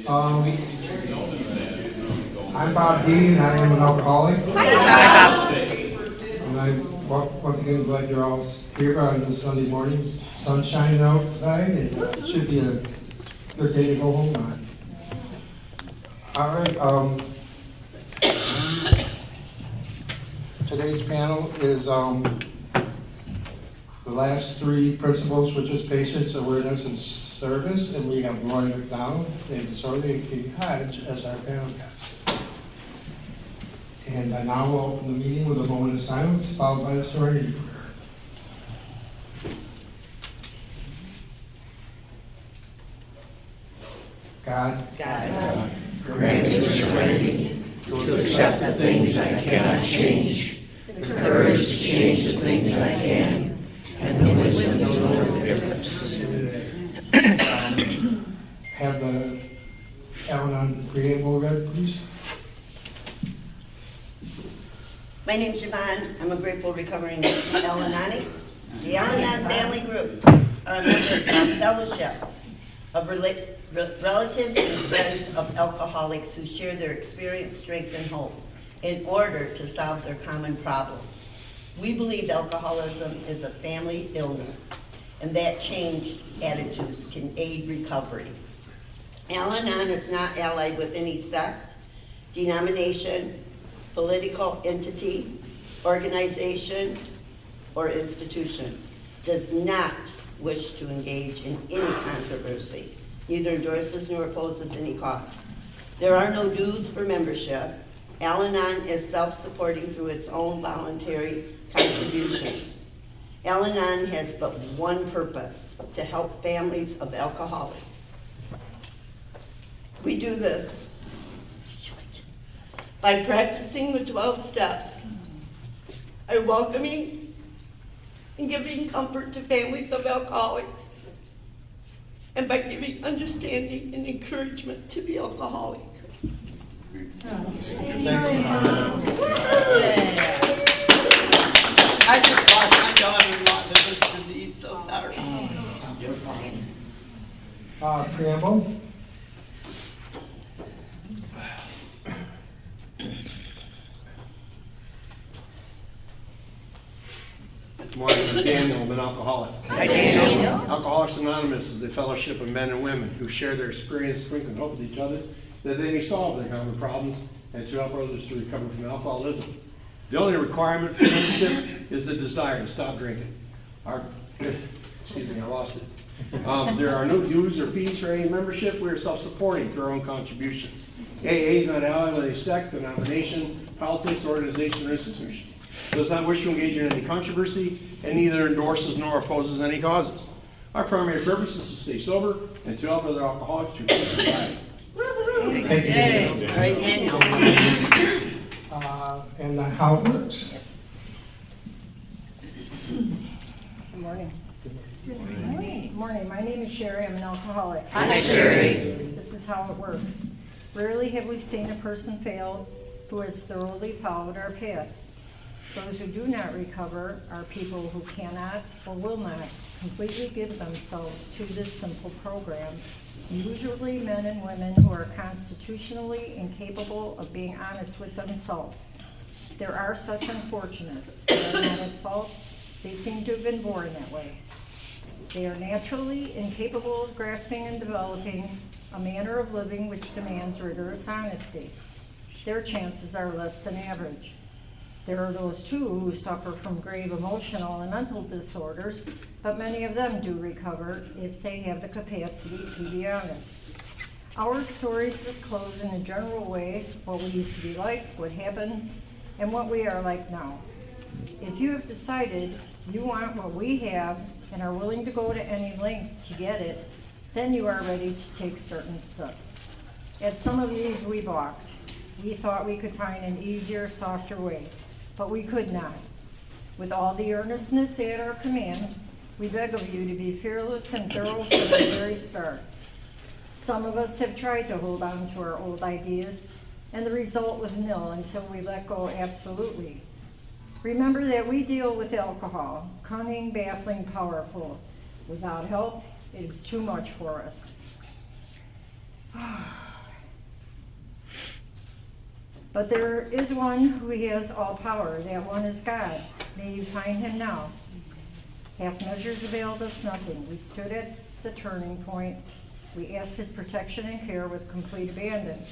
I'm Bob D, and I am an alcoholic. Hi, And I'm once again glad you're all here on this Sunday morning. Sun shining outside, and it should be a good day to go home on. All right. Today's panel is the last three principles, which is patience, awareness, and service, and we have Lorrie McDonald and Kittie as our panel guests. And I now will open the meeting with a moment of silence, followed by a serenity prayer. God, grant me the serenity to accept the things I cannot change, the courage to change the things I can, and the wisdom to know the difference. Have the Al-Anon preamble read, please. My name's Yvonne. I'm a grateful recovering Al-Anani. The Al-Anon family group are a member of fellowship of relatives and friends of alcoholics who share their experience, strength, and hope in order to solve their common problems. We believe alcoholism is a family illness, and that changed attitudes can aid recovery. Al-Anon is not allied with any sect, denomination, political entity, organization, or institution, does not wish to engage in any controversy, neither endorses nor opposes any cause. There are no dues for membership. Al-Anon is self-supporting through its own voluntary contributions. Al-Anon has but one purpose, to help families of alcoholics. We do this by practicing the 12 steps, by welcoming and giving comfort to families of alcoholics, and by giving understanding and encouragement to the alcoholic. I just lost my daughter-in-law to this disease, so sorry. You're fine. Preamble. Good morning, I'm Daniel. I'm an alcoholic. Hi, Daniel. Alcoholics Anonymous is a fellowship of men and women who share their experience, strength, and hope with each other that they may solve their common problems and to help others to recover from alcoholism. The only requirement for membership is the desire to stop drinking. Excuse me, I lost it. There are no dues or fees for any membership. We are self-supporting through our own contributions. AA is not allied with a sect, denomination, politics, organization, or institution. Does not wish to engage in any controversy, and neither endorses nor opposes any causes. Our primary purpose is to stay sober and to help other alcoholics to survive. Thank you. All right, Daniel. And how it works. Good morning. Good morning. My name is Sherry. I'm an alcoholic. Hi, Sherry. This is how it works. Rarely have we seen a person fail who has thoroughly followed our path. Those who do not recover are people who cannot or will not completely give themselves to this simple program, usually men and women who are constitutionally incapable of being honest with themselves. There are such unfortunates. They are not at fault. They seem to have been born that way. They are naturally incapable of grasping and developing a manner of living which demands rigorous honesty. Their chances are less than average. There are those, too, who suffer from grave emotional and mental disorders, but many of them do recover if they have the capacity to be honest. Our stories disclose in a general way what we used to be like, what happened, and what we are like now. If you have decided you want what we have and are willing to go to any length to get it, then you are ready to take certain steps. At some of these we balked. We thought we could find an easier, softer way. But we could not. With all the earnestness at our command, we beg of you to be fearless and thorough from the very start. Some of us have tried to hold on to our old ideas, and the result was nil until we let go absolutely. Remember that we deal with alcohol, cunning, baffling, powerful. Without help, it is too much for us. But there is one who has all power. That one is God. May you find him now. Half measures availed us nothing. We stood at the turning point. We asked his protection and care with complete abandon.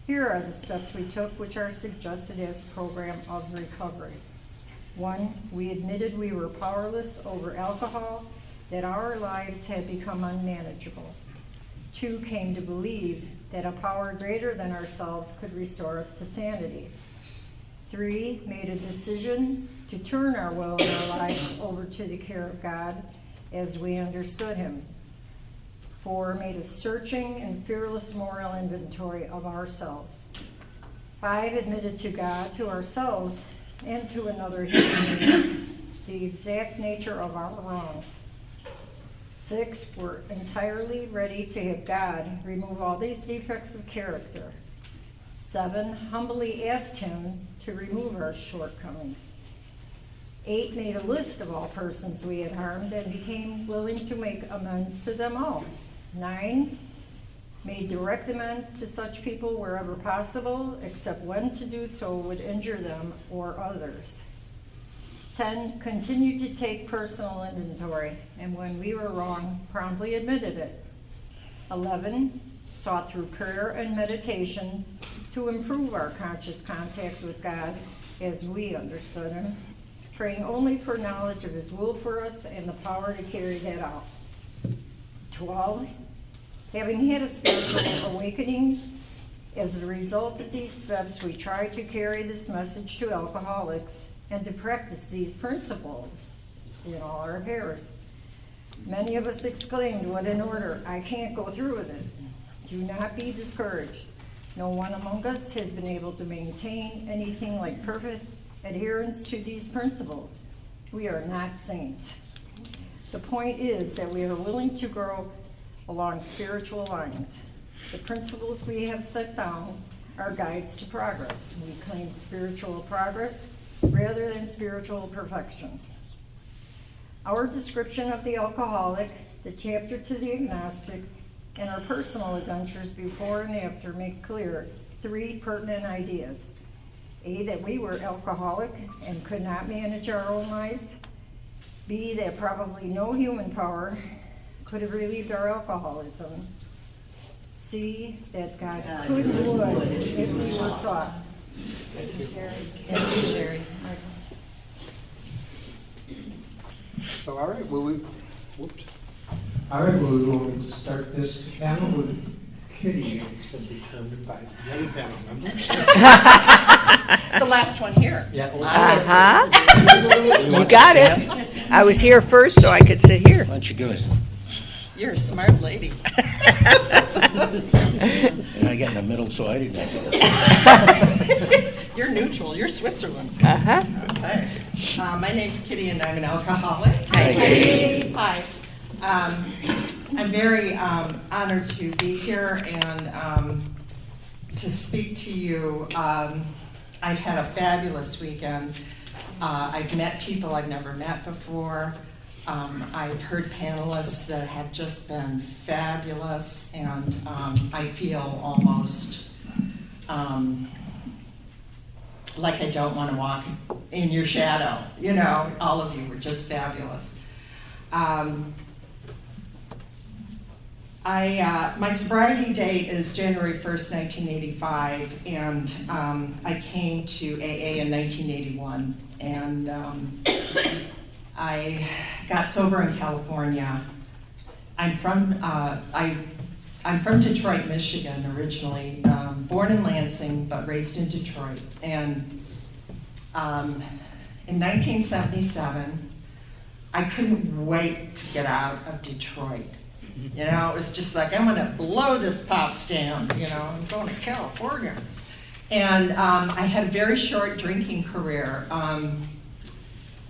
Here are the steps we took, which are suggested as a program of recovery. 1, we admitted we were powerless over alcohol, that our lives had become unmanageable. 2, came to believe that a power greater than ourselves could restore us to sanity. 3, made a decision to turn our will and our lives over to the care of God as we understood him. 4, made a searching and fearless moral inventory of ourselves. 5, admitted to God, to ourselves, and to another human being the exact nature of our wrongs. 6, we're entirely ready to have God remove all these defects of character. 7, humbly asked him to remove our shortcomings. 8, made a list of all persons we had harmed and became willing to make amends to them all. 9, made direct amends to such people wherever possible, except when to do so would injure them or others. 10, continued to take personal inventory, and when we were wrong, promptly admitted it. 11, sought through prayer and meditation to improve our conscious contact with God as we understood him, praying only for knowledge of his will for us and the power to carry that out. 12, having had a spiritual awakening, as a result of these steps, we try to carry this message to alcoholics and to practice these principles in all our affairs. Many of us exclaimed, "What an order! I can't go through with it." Do not be discouraged. No one among us has been able to maintain anything like perfect adherence to these principles. We are not saints. The point is that we are willing to grow along spiritual lines. The principles we have set down are guides to progress. We claim spiritual progress rather than spiritual perfection. Our description of the alcoholic, the chapter to the agnostic, and our personal adventures before and after make clear 3 pertinent ideas. A, that we were alcoholic and could not manage our own lives. B, that probably no human power could have relieved our alcoholism. C, that God could and would if we were sought. Thank you, Sherry. So, all right, well, all right, we'll start this panel with Kittie. It's been determined by the other panel members. The last one here. Yeah. You got it. I was here first, so I could sit here. Why don't you give us? You're a smart lady. And I got in the middle, so I didn't have to go. You're neutral. You're Switzerland. Uh-huh. Okay. My name's Kittie, and I'm an alcoholic. Hi, Kittie. Hi. I'm very honored to be here and to speak to you. I've had a fabulous weekend. I've met people I've never met before. I've heard panelists that have just been fabulous, and I feel almost like I don't want to walk in your shadow. You know, all of you were just fabulous. My sobriety date is January 1st, 1985, and I came to AA in 1981, and I got sober in California. I'm from Detroit, Michigan, originally. Born in Lansing, but raised in Detroit. And in 1977, I couldn't wait to get out of Detroit. You know, it was just like, I'm going to blow this pops down. You know, I'm going to California. And I had a very short drinking career.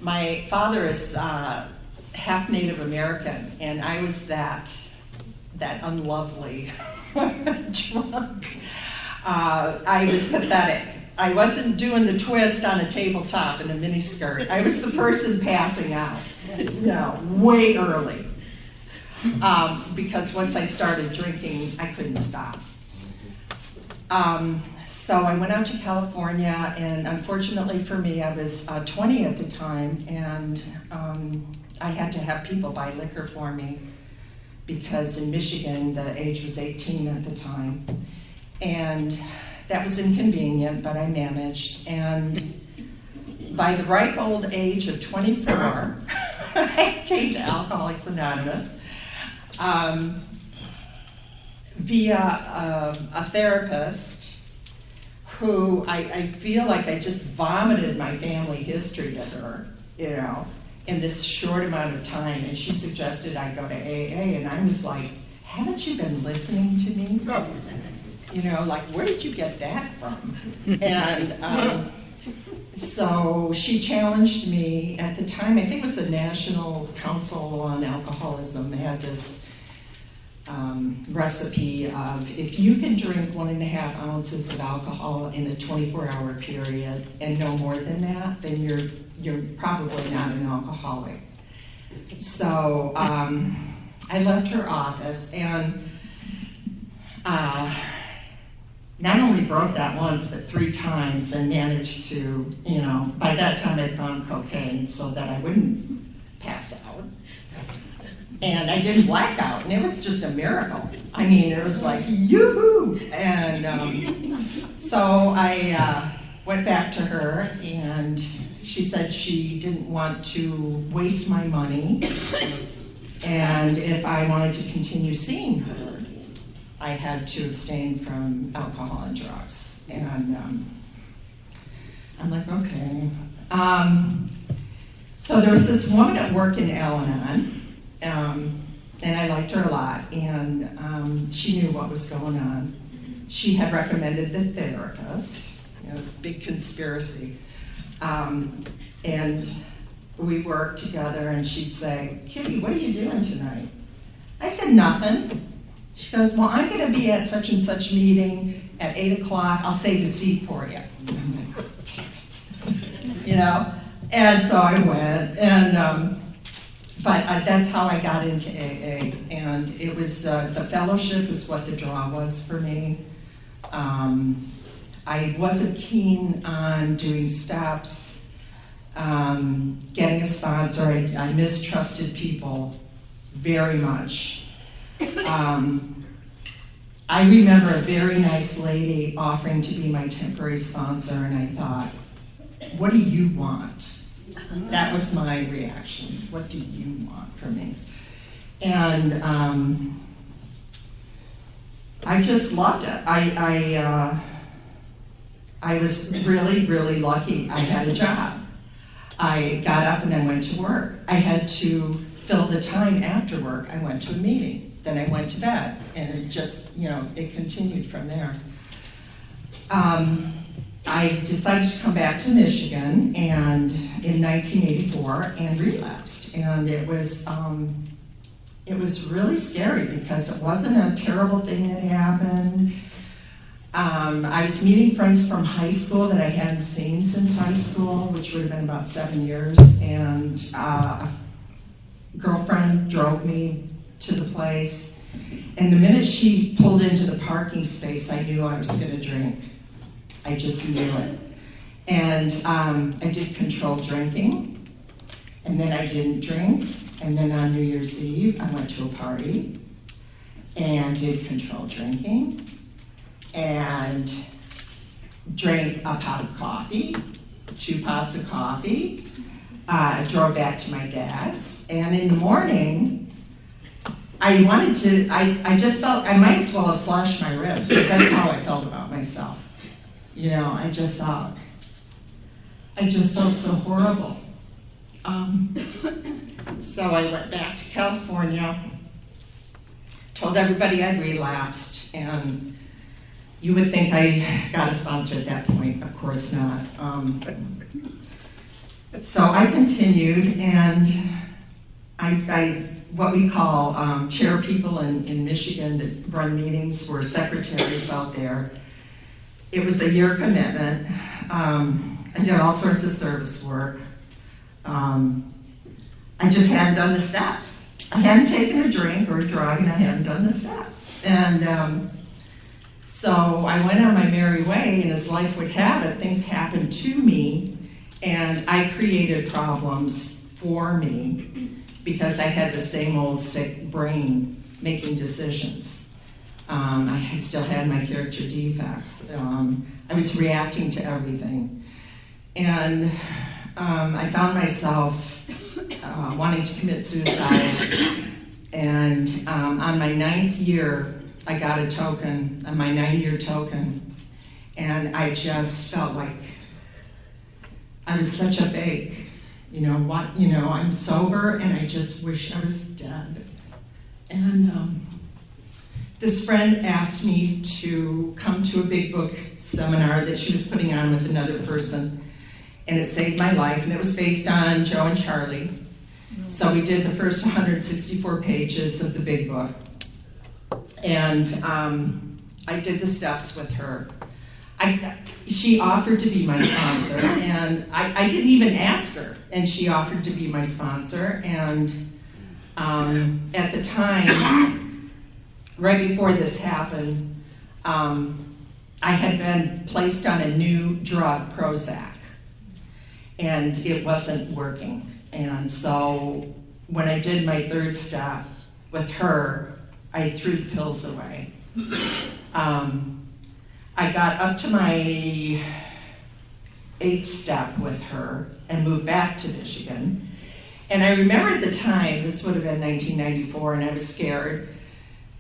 My father is half Native American, and I was that unlovely drunk. I was pathetic. I wasn't doing the twist on a tabletop in a miniskirt. I was the person passing out, way early. Because once I started drinking, I couldn't stop. So I went out to California, and unfortunately for me, I was 20 at the time, and I had to have people buy liquor for me because in Michigan, the age was 18 at the time. And that was inconvenient, but I managed. And by the ripe old age of 24, I came to Alcoholics Anonymous via a therapist who I feel like I just vomited my family history to her, you know, in this short amount of time. And she suggested I go to AA, and I was like, haven't you been listening to me? You know, like, where did you get that from? And so she challenged me at the time. I think it was the National Council on Alcoholism. They had this recipe of if you can drink 1.5 ounces of alcohol in a 24-hour period and no more than that, then you're probably not an alcoholic. So I left her office and not only broke that once, but 3 times, and managed to, you know, by that time I found cocaine so that I wouldn't pass out. And I didn't black out, and it was just a miracle. I mean, it was like, yoo-hoo! And so I went back to her, and she said she didn't want to waste my money, and if I wanted to continue seeing her, I had to abstain from alcohol and drugs. And I'm like, okay. So there was this woman at work in Al-Anon, and I liked her a lot, and she knew what was going on. She had recommended the therapist. You know, it's a big conspiracy. And we worked together, and she'd say, Kittie, what are you doing tonight? I said, nothing. She goes, well, I'm going to be at such and such meeting at 8 o'clock. I'll save a seat for you. I'm like, oh, damn it. You know? And so I went, and but that's how I got into AA. And it was the fellowship is what the draw was for me. I wasn't keen on doing steps, getting a sponsor. I mistrusted people very much. I remember a very nice lady offering to be my temporary sponsor, and I thought, what do you want? That was my reaction. What do you want from me? And I just loved it. I was really, really lucky. I had a job. I got up and then went to work. I had to fill the time after work. I went to a meeting. Then I went to bed, and it just, you know, it continued from there. I decided to come back to Michigan, and in 1984, and relapsed. And it was really scary because it wasn't a terrible thing that happened. I was meeting friends from high school that I hadn't seen since high school, which would have been about 7 years, and a girlfriend drove me to the place, and the minute she pulled into the parking space, I knew I was going to drink. I just knew it. And I did controlled drinking, and then I didn't drink, and then on New Year's Eve, I went to a party and did controlled drinking, and drank a pot of coffee, 2 pots of coffee. I drove back to my dad's, and in the morning, I just felt I might as well have slashed my wrist, because that's how I felt about myself. You know, I just felt so horrible. So I went back to California, told everybody I'd relapsed, and you would think I got a sponsor at that point. Of course not. So I continued, and I what we call chair people in Michigan that run meetings were secretaries out there. It was a year commitment. I did all sorts of service work. I just hadn't done the steps. I hadn't taken a drink or a drug, and I hadn't done the steps. And So I went on my merry way, and as life would have it, things happened to me, and I created problems for me because I had the same old sick brain making decisions. I still had my character defects. I was reacting to everything. And I found myself wanting to commit suicide. And on my 9th year, I got a token, on my 9-year token. And I just felt like I was such a fake. I'm sober and I just wish I was dead. And this friend asked me to come to a big book seminar that she was putting on with another person. And it saved my life, and it was based on Joe and Charlie. So we did the first 164 pages of the big book. And I did the steps with her. She offered to be my sponsor, and I didn't even ask her, and she offered to be my sponsor. And at the time, right before this happened, I had been placed on a new drug, Prozac, and it wasn't working. And so when I did my 3rd step with her, I threw the pills away. I got up to my 8th step with her and moved back to Michigan. And I remember at the time, this would have been 1994, and I was scared.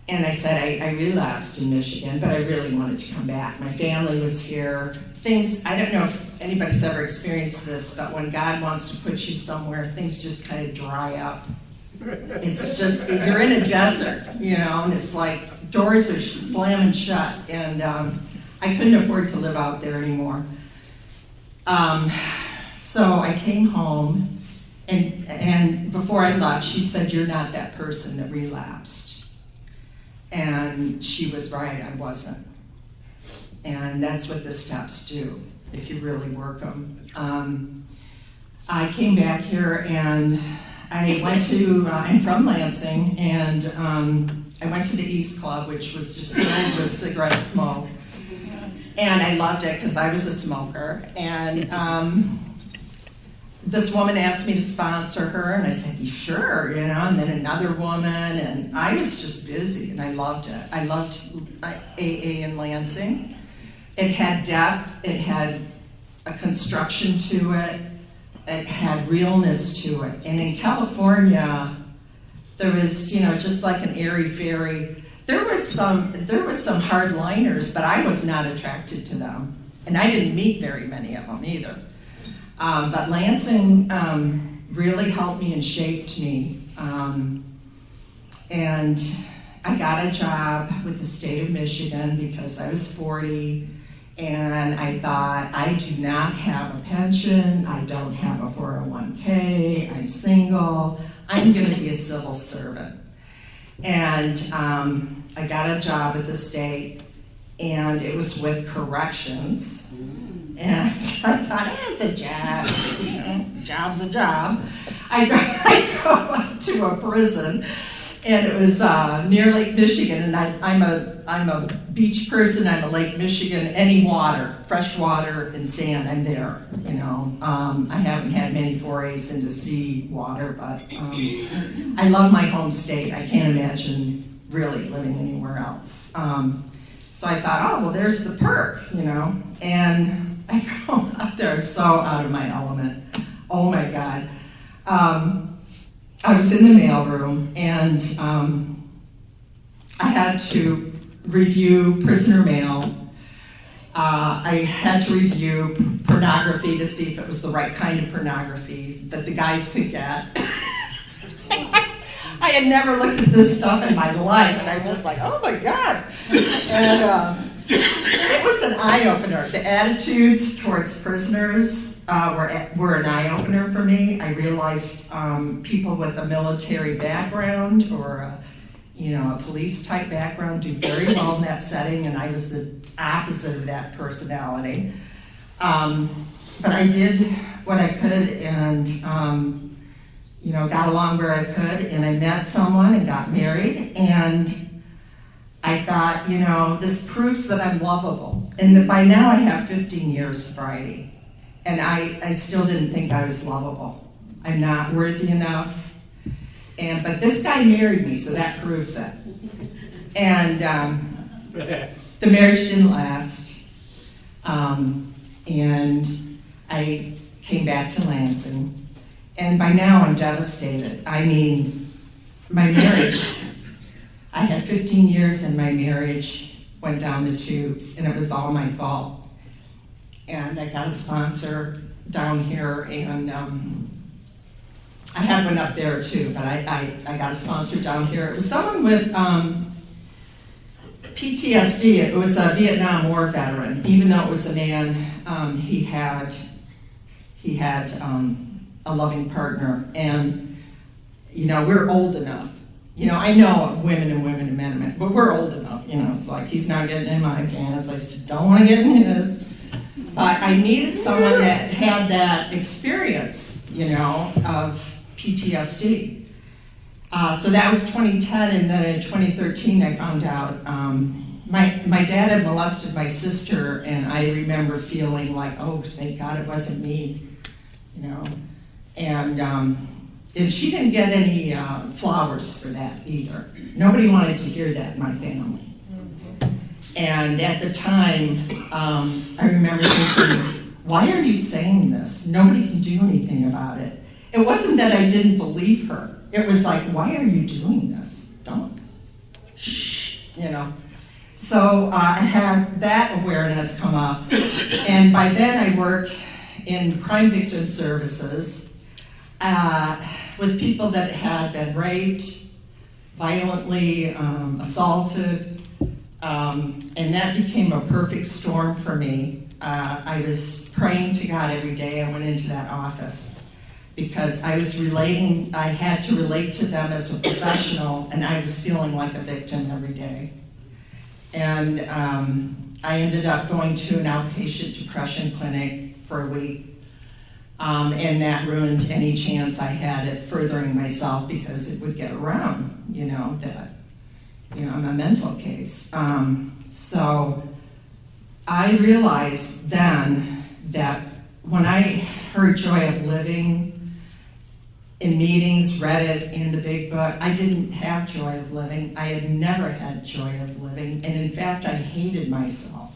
And I said, I relapsed in Michigan, but I really wanted to come back. My family was here. I don't know if anybody's ever experienced this, but when God wants to put you somewhere, things just kind of dry up. It's just, you're in a desert, and it's like doors are slamming shut, and I couldn't afford to live out there anymore. So I came home, and before I left, she said, "You're not that person that relapsed." And she was right, I wasn't. And that's what the steps do, if you really work them. I came back here and I went to, I'm from Lansing, and I went to the East Club, which was just filled with cigarette smoke. And I loved it because I was a smoker. And this woman asked me to sponsor her, and I said, "You sure?" And then another woman, and I was just busy, and I loved it. I loved AA in Lansing. It had depth, it had a construction to it, it had realness to it. And in California, there was, just like an airy-fairy, there was some hardliners, but I was not attracted to them. And I didn't meet very many of them either. But Lansing really helped me and shaped me. And I got a job with the state of Michigan because I was 40, and I thought, I do not have a pension, I don't have a 401k, I'm single, I'm going to be a civil servant. And I got a job at the state, and it was with corrections. And I thought, it's a job, job's a job. I go to a prison, and it was near Lake Michigan, and I'm a beach person. I'm a Lake Michigan, any water, fresh water and sand, I'm there. I haven't had many forays into sea water, but I love my home state. I can't imagine really living anywhere else. So I thought, oh well, there's the perk, and I go up there so out of my element. Oh my God. I was in the mailroom, and I had to review prisoner mail. I had to review pornography to see if it was the right kind of pornography that the guys could get. I had never looked at this stuff in my life, and I was like, oh my God. And it was an eye-opener. The attitudes towards prisoners were an eye-opener for me. I realized people with a military background or a police-type background do very well in that setting, and I was the opposite of that personality. But I did what I could, and got along where I could, and I met someone and got married, and I thought, you know, this proves that I'm lovable. And that by now I have 15 years sobriety. And I still didn't think I was lovable. I'm not worthy enough. But this guy married me, so that proves it. And the marriage didn't last. And I came back to Lansing. And by now I'm devastated. I mean, my marriage, I had 15 years and my marriage went down the tubes, and it was all my fault. And I got a sponsor down here, and I had one up there too, but I got a sponsor down here. It was someone with PTSD. It was a Vietnam War veteran. Even though it was a man, he had a loving partner. And, you know, we're old enough. You know, I know women and men, but we're old enough. You know, it's like, he's not getting in my pants. I don't want to get in his. But I needed someone that had that experience, you know, of PTSD. So that was 2010, and then in 2013 I found out my dad had molested my sister, and I remember feeling like, oh, thank God it wasn't me, you know. And she didn't get any flowers for that either. Nobody wanted to hear that in my family. And at the time, I remember thinking, why are you saying this? Nobody can do anything about it. It wasn't that I didn't believe her. It was like, why are you doing this? Don't. Shh, you know. So I had that awareness come up. And by then I worked in crime victim services with people that had been raped, violently assaulted, and that became a perfect storm for me. I was praying to God every day I went into that office, because I had to relate to them as a professional, and I was feeling like a victim every day. And I ended up going to an outpatient depression clinic for a week, and that ruined any chance I had at furthering myself, because it would get around, you know, that, you know, I'm a mental case. So I realized then that when I heard Joy of Living in meetings, read it in the big book, I didn't have joy of living. I had never had joy of living. And in fact, I hated myself.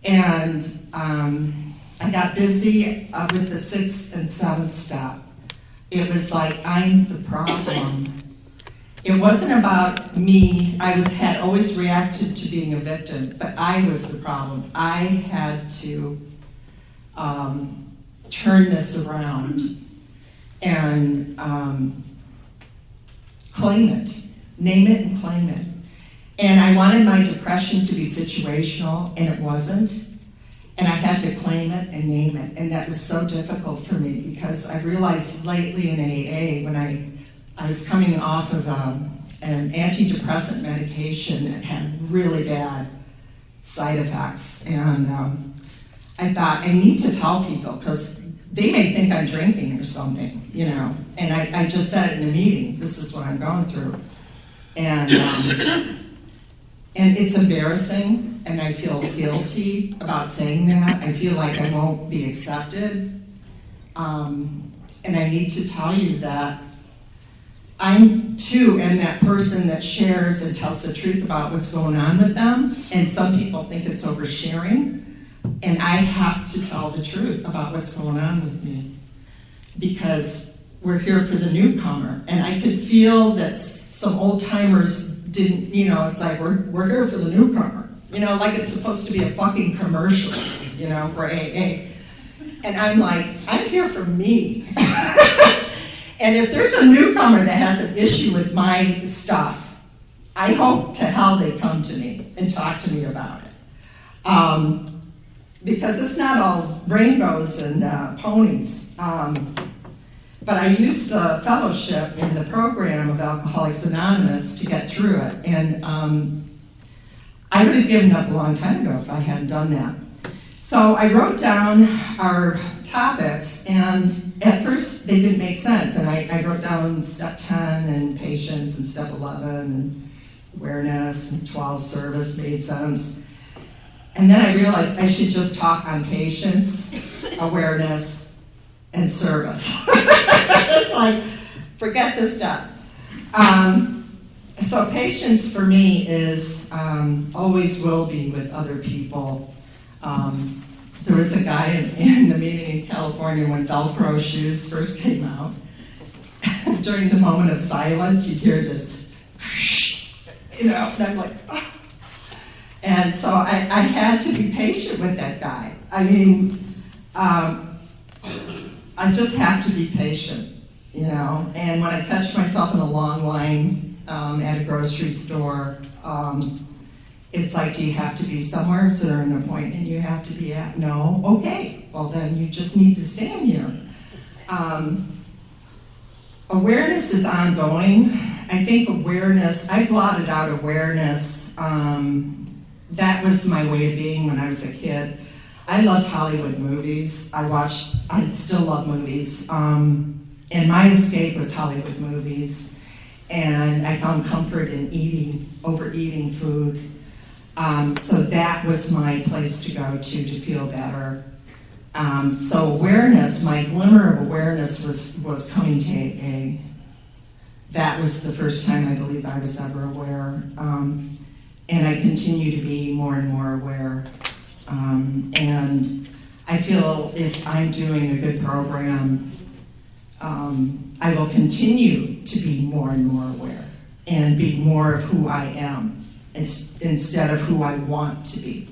And I got busy with the 6th and 7th step. It was like, I'm the problem. It wasn't about me. I had always reacted to being a victim, but I was the problem. I had to turn this around and claim it, name it and claim it. And I wanted my depression to be situational, and it wasn't. And I had to claim it and name it. And that was so difficult for me, because I realized lately in AA, when I was coming off of an antidepressant medication that had really bad side effects. And I thought, I need to tell people, because they may think I'm drinking or something, you know. And I just said it in a meeting, this is what I'm going through. And it's embarrassing, and I feel guilty about saying that. I feel like I won't be accepted. And I need to tell you that I'm too am that person that shares and tells the truth about what's going on with them. And some people think it's oversharing. And I have to tell the truth about what's going on with me, because we're here for the newcomer. And I could feel that some old timers didn't, you know, it's like, we're here for the newcomer. You know, like it's supposed to be a fucking commercial, you know, for AA. And I'm like, I'm here for me. And if there's a newcomer that has an issue with my stuff, I hope to hell they come to me and talk to me about it. Because it's not all rainbows and ponies. But I used the fellowship in the program of Alcoholics Anonymous to get through it. And I would have given up a long time ago if I hadn't done that. So I wrote down our topics, and at first they didn't make sense. And I wrote down step 10 and patience and step 11. awareness and 12 service made sense. And then I realized I should just talk on patience, awareness, and service. It's like, forget this stuff. So patience for me is always will be with other people. There was a guy in the meeting in California when Velcro shoes first came out. During the moment of silence, you'd hear this, and I'm like, oh. And so I had to be patient with that guy. I mean, I just have to be patient, And when I catch myself in a long line at a grocery store, it's like, do you have to be somewhere? Is there an appointment you have to be at? No? Okay. Well, then you just need to stand here. Awareness is ongoing. I think awareness, I blotted out awareness. That was my way of being when I was a kid. I loved Hollywood movies. I still love movies. And my escape was Hollywood movies. And I found comfort in overeating food. So that was my place to go to feel better. So awareness, my glimmer of awareness was coming to AA. That was the first time I believe I was ever aware. And I continue to be more and more aware. And I feel if I'm doing a good program, I will continue to be more and more aware and be more of who I am instead of who I want to be.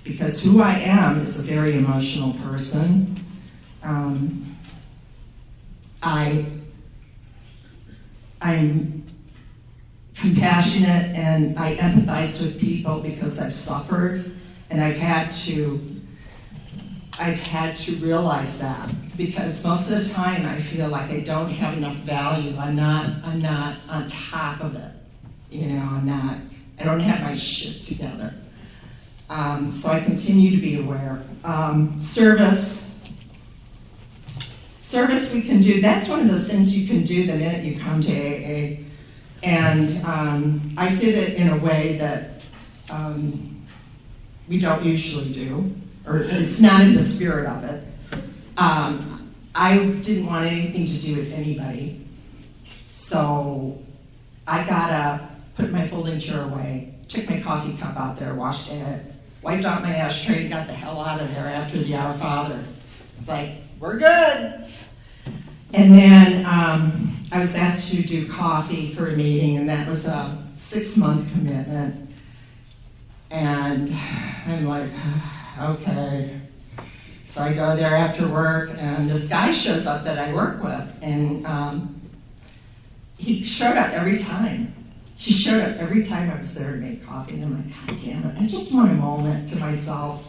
Because who I am is a very emotional person. I'm compassionate and I empathize with people because I've suffered, and I've had to realize that, because most of the time I feel like I don't have enough value. I'm not on top of it. I don't have my shit together. So I continue to be aware. Service we can do. That's one of those things you can do the minute you come to AA. And I did it in a way that we don't usually do, or it's not in the spirit of it. I didn't want anything to do with anybody. So I gotta put my folding chair away, took my coffee cup out there, washed it, wiped out my ashtray, and got the hell out of there after the Our Father. It's like, we're good. And then I was asked to do coffee for a meeting, and that was a 6-month commitment. And I'm like, okay. So I go there after work, and this guy shows up that I work with, and he showed up every time. He showed up every time I was there to make coffee, and I'm like, God damn it, I just want a moment to myself,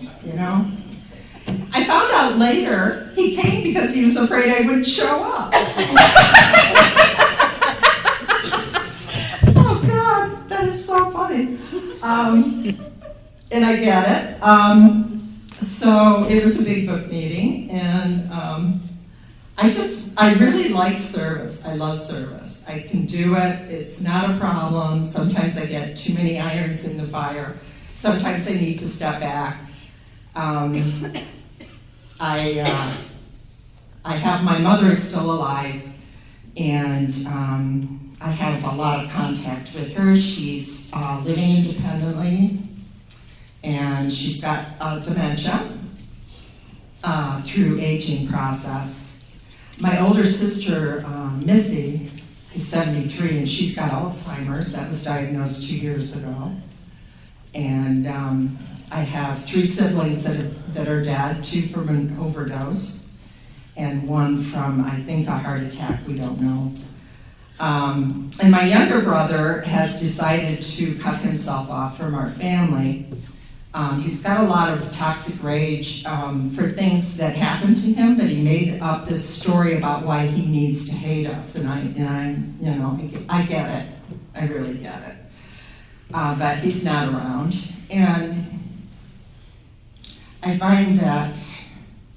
I found out later he came because he was afraid I wouldn't show up. Oh, God, that is so funny. And I get it. So it was a big book meeting, and I really like service. I love service. I can do it. It's not a problem. Sometimes I get too many irons in the fire. Sometimes I need to step back. I have, my mother is still alive, and I have a lot of contact with her. She's living independently, and she's got dementia through aging process. My older sister, Missy, is 73, and she's got Alzheimer's. That was diagnosed 2 years ago. And I have 3 siblings that are dead, 2 from an overdose, and 1 from, I think, a heart attack, we don't know. And my younger brother has decided to cut himself off from our family. He's got a lot of toxic rage for things that happened to him, but he made up this story about why he needs to hate us, and I get it. I really get it. But he's not around. And I find that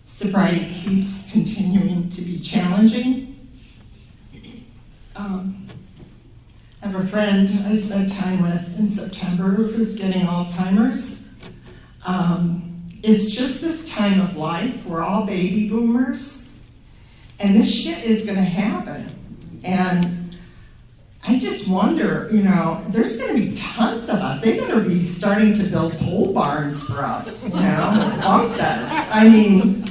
sobriety keeps continuing to be challenging. I have a friend I spent time with in September who's getting Alzheimer's. It's just this time of life. We're all baby boomers. And this shit is going to happen. And I just wonder, there's going to be tons of us. They better be starting to build pole barns for us, bunk beds. I mean,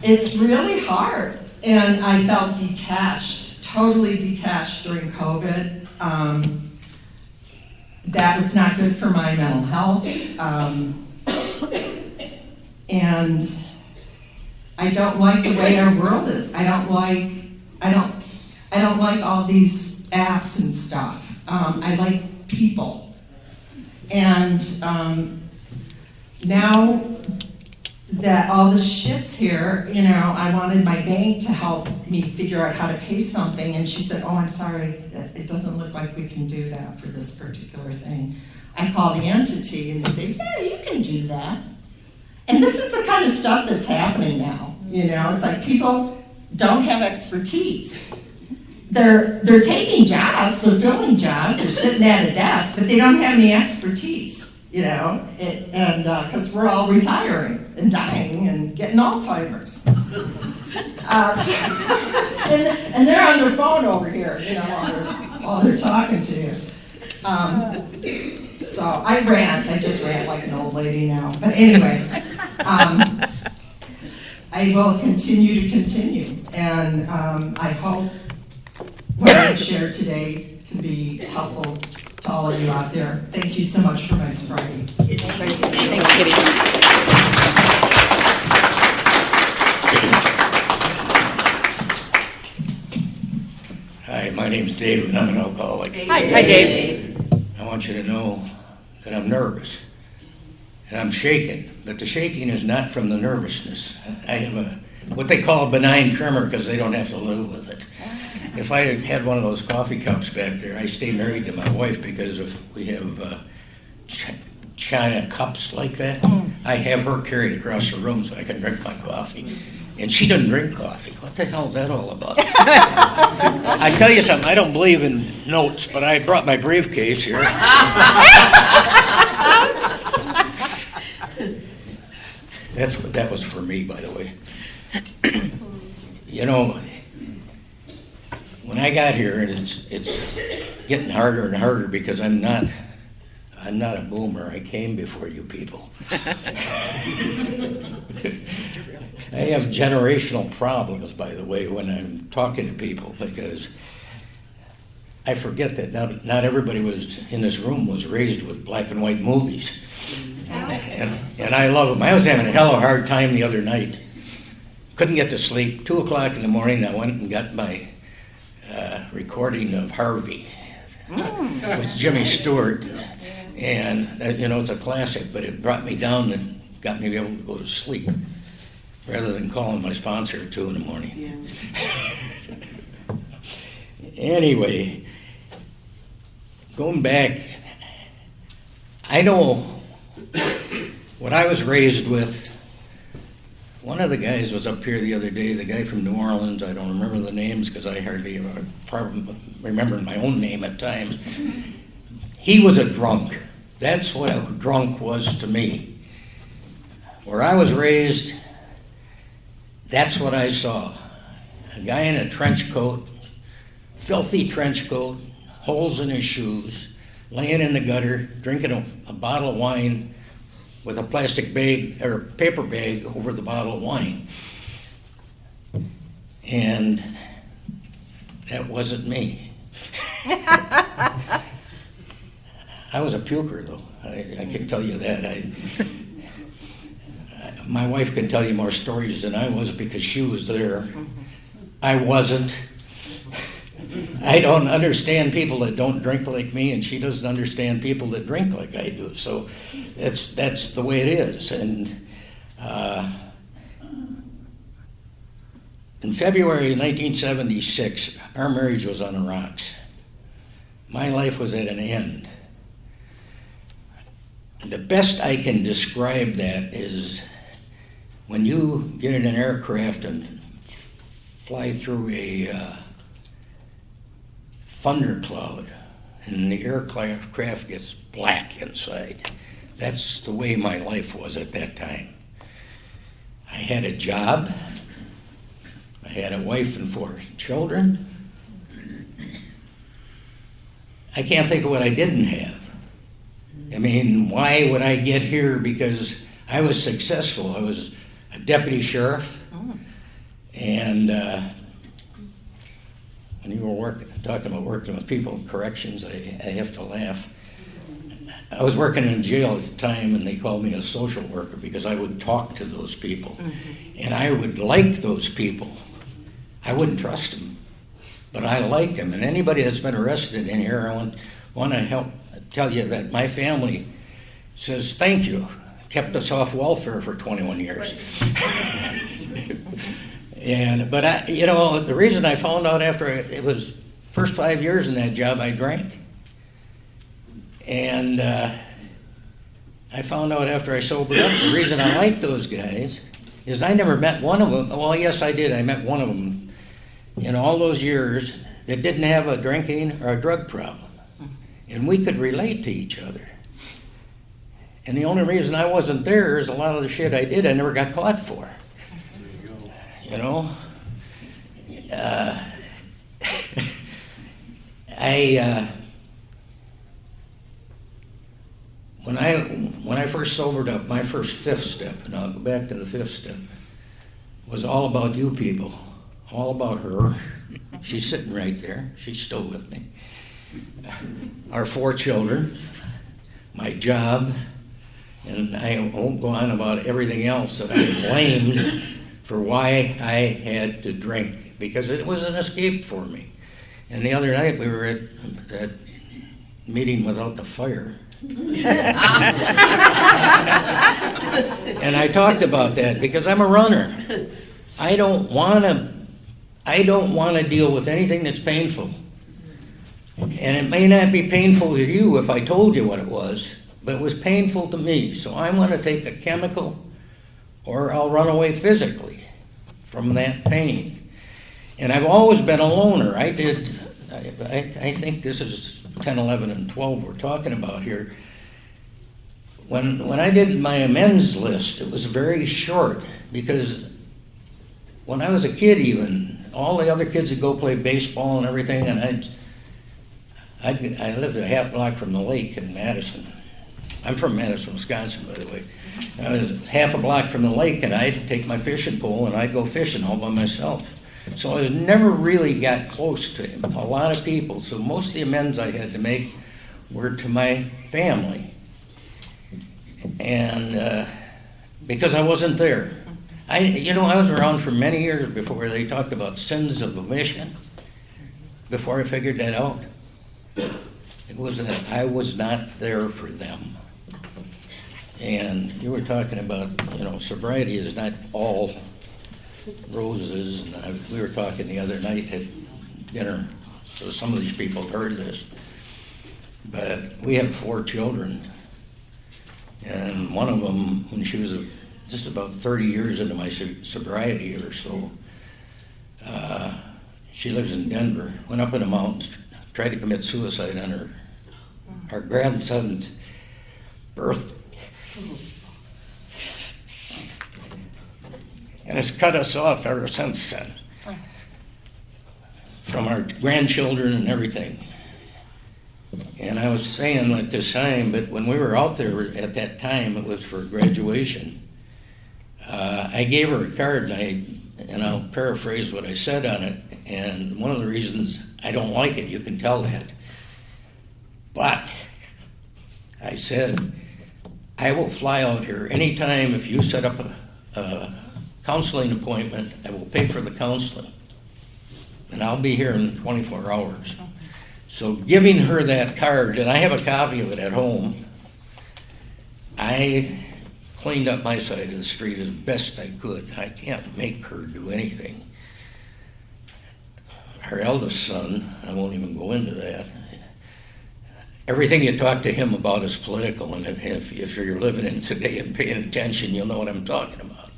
it's really hard. And I felt detached, totally detached during COVID. That was not good for my mental health. And I don't like the way our world is. I don't like all these apps and stuff. I like people. And now that all this shit's here, I wanted my bank to help me figure out how to pay something, and she said, "Oh, I'm sorry, it doesn't look like we can do that for this particular thing." I call the entity, and they say, "Yeah, you can do that." And this is the kind of stuff that's happening now. It's like people don't have expertise. They're taking jobs, they're filling jobs, they're sitting at a desk, but they don't have any expertise. Because we're all retiring and dying and getting Alzheimer's. And they're on their phone over here, while they're talking to you. So I just rant like an old lady now. But anyway, I will continue. And I hope what I've shared today can be helpful to all of you out there. Thank you so much for my sobriety. Thanks, Kitty. Hi, my name's Dave, and I'm an alcoholic. Hi, Dave. I want you to know that I'm nervous, and I'm shaking, but the shaking is not from the nervousness. I have what they call a benign tremor because they don't have to live with it. If I had one of those coffee cups back there, I stay married to my wife because if we have china cups like that, I have her carried across the room so I can drink my coffee. And she doesn't drink coffee. What the hell is that all about? I tell you something, I don't believe in notes, but I brought my briefcase here. That was for me, by the way. When I got here, and it's getting harder and harder because I'm not a boomer. I came before you people. I have generational problems, by the way, when I'm talking to people because I forget that not everybody was in this room was raised with black and white movies. And I love them. I was having a hell of a hard time the other night. Couldn't get to sleep. 2 o'clock in the morning, I went and got my recording of Harvey with Jimmy Stewart. And, it's a classic, but it brought me down and got me able to go to sleep rather than calling my sponsor at 2 in the morning. Yeah. Anyway, going back, I know what I was raised with. One of the guys was up here the other day, the guy from New Orleans. I don't remember the names because I hardly have a problem remembering my own name at times. He was a drunk. That's what a drunk was to me. Where I was raised, that's what I saw. A guy in a trench coat, filthy trench coat, holes in his shoes, laying in the gutter, drinking a bottle of wine with a plastic bag or paper bag over the bottle of wine. And that wasn't me. I was a puker, though. I can tell you that. My wife can tell you more stories than I was because she was there. I wasn't. I don't understand people that don't drink like me, and she doesn't understand people that drink like I do. So that's the way it is. And in February 1976, our marriage was on the rocks. My life was at an end. The best I can describe that is when you get in an aircraft and fly through a thundercloud, and the aircraft gets black inside. That's the way my life was at that time. I had a job. I had a wife and 4 children. I can't think of what I didn't have. I mean, why would I get here? Because I was successful. I was a deputy sheriff. And when you were talking about working with people in corrections, I have to laugh. I was working in jail at the time, and they called me a social worker because I would talk to those people. And I would like those people. I wouldn't trust them, but I liked them. And anybody that's been arrested in here, I want to tell you that my family says thank you. Kept us off welfare for 21 years. But the reason I found out after it was first 5 years in that job, I drank. And I found out after I sobered up, the reason I liked those guys is I never met one of them. Well, yes, I did. I met one of them in all those years that didn't have a drinking or a drug problem. And we could relate to each other. And the only reason I wasn't there is a lot of the shit I did I never got caught for. You know? When I first sobered up, my first 5th step, and I'll go back to the 5th step, was all about you people. All about her. She's sitting right there. She's still with me. Our 4 children, my job, and I won't go on about everything else that I blamed for why I had to drink, because it was an escape for me. And the other night we were at that meeting without the fire. And I talked about that because I'm a runner. I don't want to deal with anything that's painful. And it may not be painful to you if I told you what it was, but it was painful to me. So I'm going to take a chemical or I'll run away physically from that pain. And I've always been a loner. I think this is 10, 11, and 12 we're talking about here. When I did my amends list, it was very short because when I was a kid even, all the other kids would go play baseball and everything, and I lived a half block from the lake in Madison. I'm from Madison, Wisconsin, by the way. I was half a block from the lake, and I'd take my fishing pole and I'd go fishing all by myself. So I never really got close to him, a lot of people. So most of the amends I had to make were to my family. And because I wasn't there. I was around for many years before they talked about sins of omission, before I figured that out. It was that I was not there for them. And you were talking about, sobriety is not all roses. And we were talking the other night at dinner, so some of these people have heard this. But we have 4 children. And one of them, when she was just about 30 years into my sobriety or so, she lives in Denver, went up in the mountains, tried to commit suicide on our grandson's birthday. And it's cut us off ever since then, from our grandchildren and everything. And I was saying at this time, but when we were out there at that time, it was for graduation. I gave her a card, and I'll paraphrase what I said on it. And one of the reasons I don't like it, you can tell that. But I said, I will fly out here anytime if you set up a counseling appointment. I will pay for the counseling. And I'll be here in 24 hours. So giving her that card, and I have a copy of it at home, I cleaned up my side of the street as best I could. I can't make her do anything. Her eldest son, I won't even go into that. Everything you talk to him about is political, and if you're living in today and paying attention, you'll know what I'm talking about.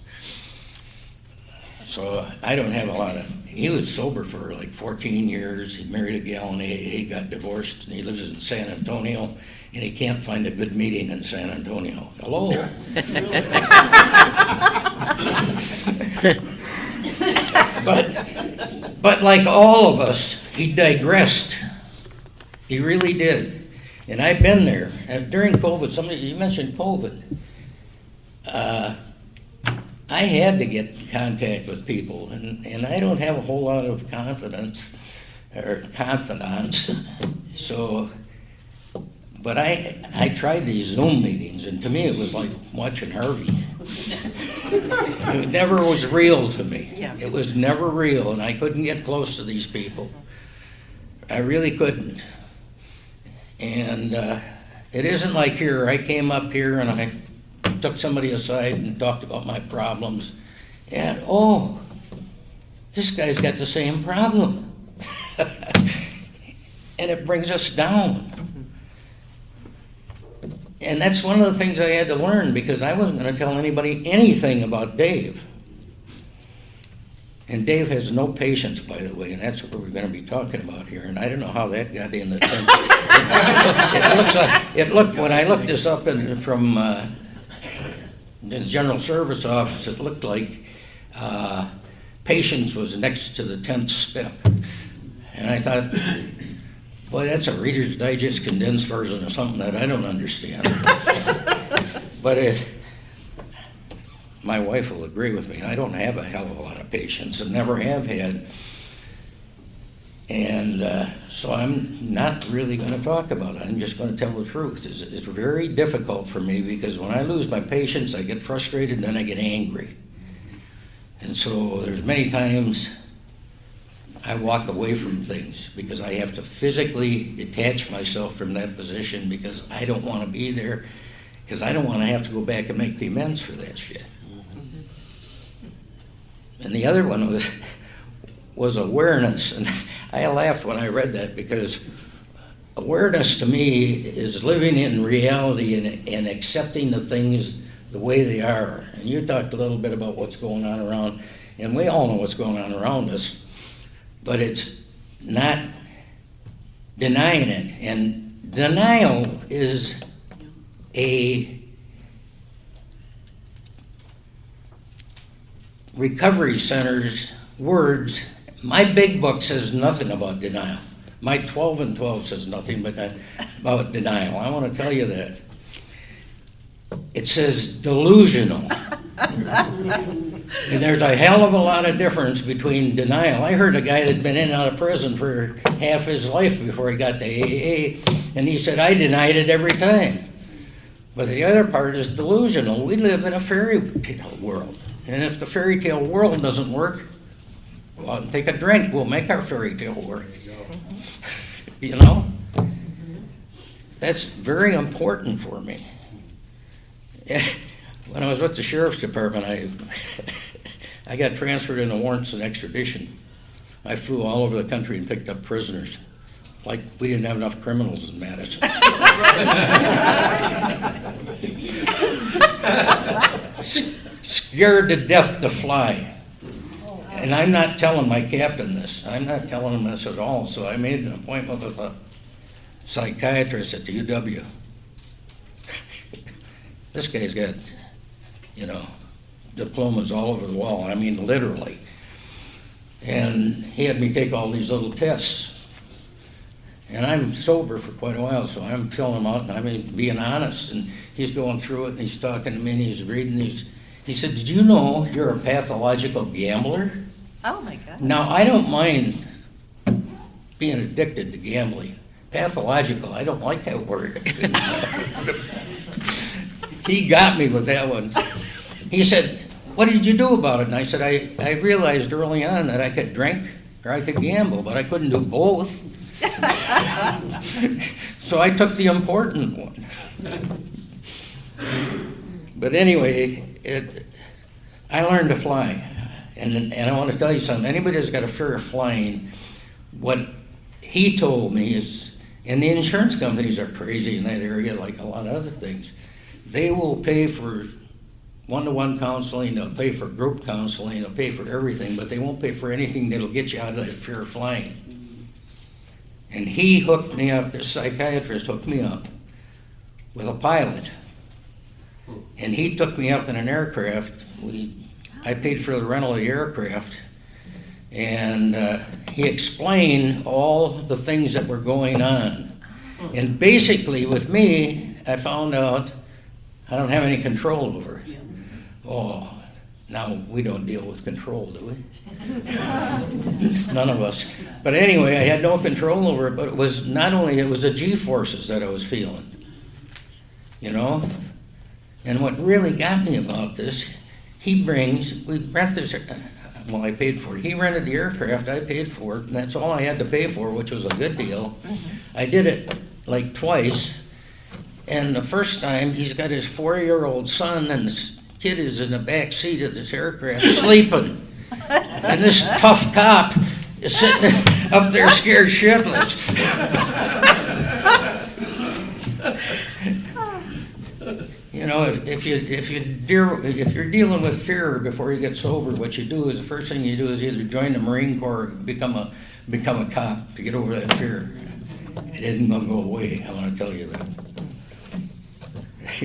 So I don't have a lot of. He was sober for like 14 years. He married a gal and he got divorced, and he lives in San Antonio, and he can't find a good meeting in San Antonio. Hello. But like all of us, he digressed. He really did. And I've been there. And during COVID, you mentioned COVID. I had to get in contact with people, and I don't have a whole lot of confidence or confidants. So, but I tried these Zoom meetings, and to me it was like watching Harvey. It never was real to me. Yeah. It was never real, and I couldn't get close to these people. I really couldn't. And it isn't like here. I came up here and I took somebody aside and talked about my problems, and oh, this guy's got the same problem. And it brings us down. And that's one of the things I had to learn, because I wasn't going to tell anybody anything about Dave. And Dave has no patience, by the way, and that's what we're going to be talking about here. And I don't know how that got in the it looked when I looked this up from the General Service Office, it looked like patience was next to the 10th step. And I thought, boy, that's a Reader's Digest condensed version of something that I don't understand. But my wife will agree with me. I don't have a hell of a lot of patience and never have had. And so I'm not really going to talk about it. I'm just going to tell the truth. It's very difficult for me, because when I lose my patience, I get frustrated and then I get angry. And so there's many times I walk away from things because I have to physically detach myself from that position, because I don't want to be there, because I don't want to have to go back and make the amends for that shit. And the other one was awareness. And I laughed when I read that, because awareness to me is living in reality and accepting the things the way they are. And you talked a little bit about what's going on around, and we all know what's going on around us, but it's not denying it. And denial is a recovery center's words. My big book says nothing about denial. My 12 and 12 says nothing but about denial. I want to tell you that. It says delusional. And there's a hell of a lot of difference between denial. I heard a guy that'd been in and out of prison for half his life before he got to AA, and he said, I denied it every time. But the other part is delusional. We live in a fairy tale world. And if the fairy tale world doesn't work, go out and take a drink. We'll make our fairy tale work. You know? That's very important for me. When I was with the Sheriff's Department, I got transferred into warrants and extradition. I flew all over the country and picked up prisoners. Like we didn't have enough criminals in Madison. Scared to death to fly. And I'm not telling my captain this. I'm not telling him this at all. So I made an appointment with a psychiatrist at the UW. This guy's got, diplomas all over the wall. I mean, literally. And he had me take all these little tests. And I'm sober for quite a while, so I'm filling them out, and I'm being honest. And he's going through it, and he's talking to me, and he's reading these. He said, did you know you're a pathological gambler? Oh, my God. Now, I don't mind being addicted to gambling. Pathological, I don't like that word. He got me with that one. He said, what did you do about it? And I said, I realized early on that I could drink or I could gamble, but I couldn't do both. So I took the important one. But anyway, I learned to fly. And I want to tell you something. Anybody that's got a fear of flying, what he told me is, and the insurance companies are crazy in that area, like a lot of other things. They will pay for one-to-one counseling, they'll pay for group counseling, they'll pay for everything, but they won't pay for anything that'll get you out of that fear of flying. And he hooked me up, this psychiatrist hooked me up with a pilot. And he took me up in an aircraft. I paid for the rental of the aircraft. And he explained all the things that were going on. And basically with me, I found out I don't have any control over it. Oh, now we don't deal with control, do we? None of us. But anyway, I had no control over it, but it was the G-forces that I was feeling. You know? And what really got me about this, we rent this, well, I paid for it. He rented the aircraft, I paid for it, and that's all I had to pay for, which was a good deal. I did it like twice, and the first time he's got his 4-year-old son, and this kid is in the back seat of this aircraft sleeping. And this tough cop is sitting up there scared shitless. You know, if you're dealing with fear before you get sober, what you do is the first thing you do is either join the Marine Corps or become a cop to get over that fear. It isn't going to go away. I want to tell you that.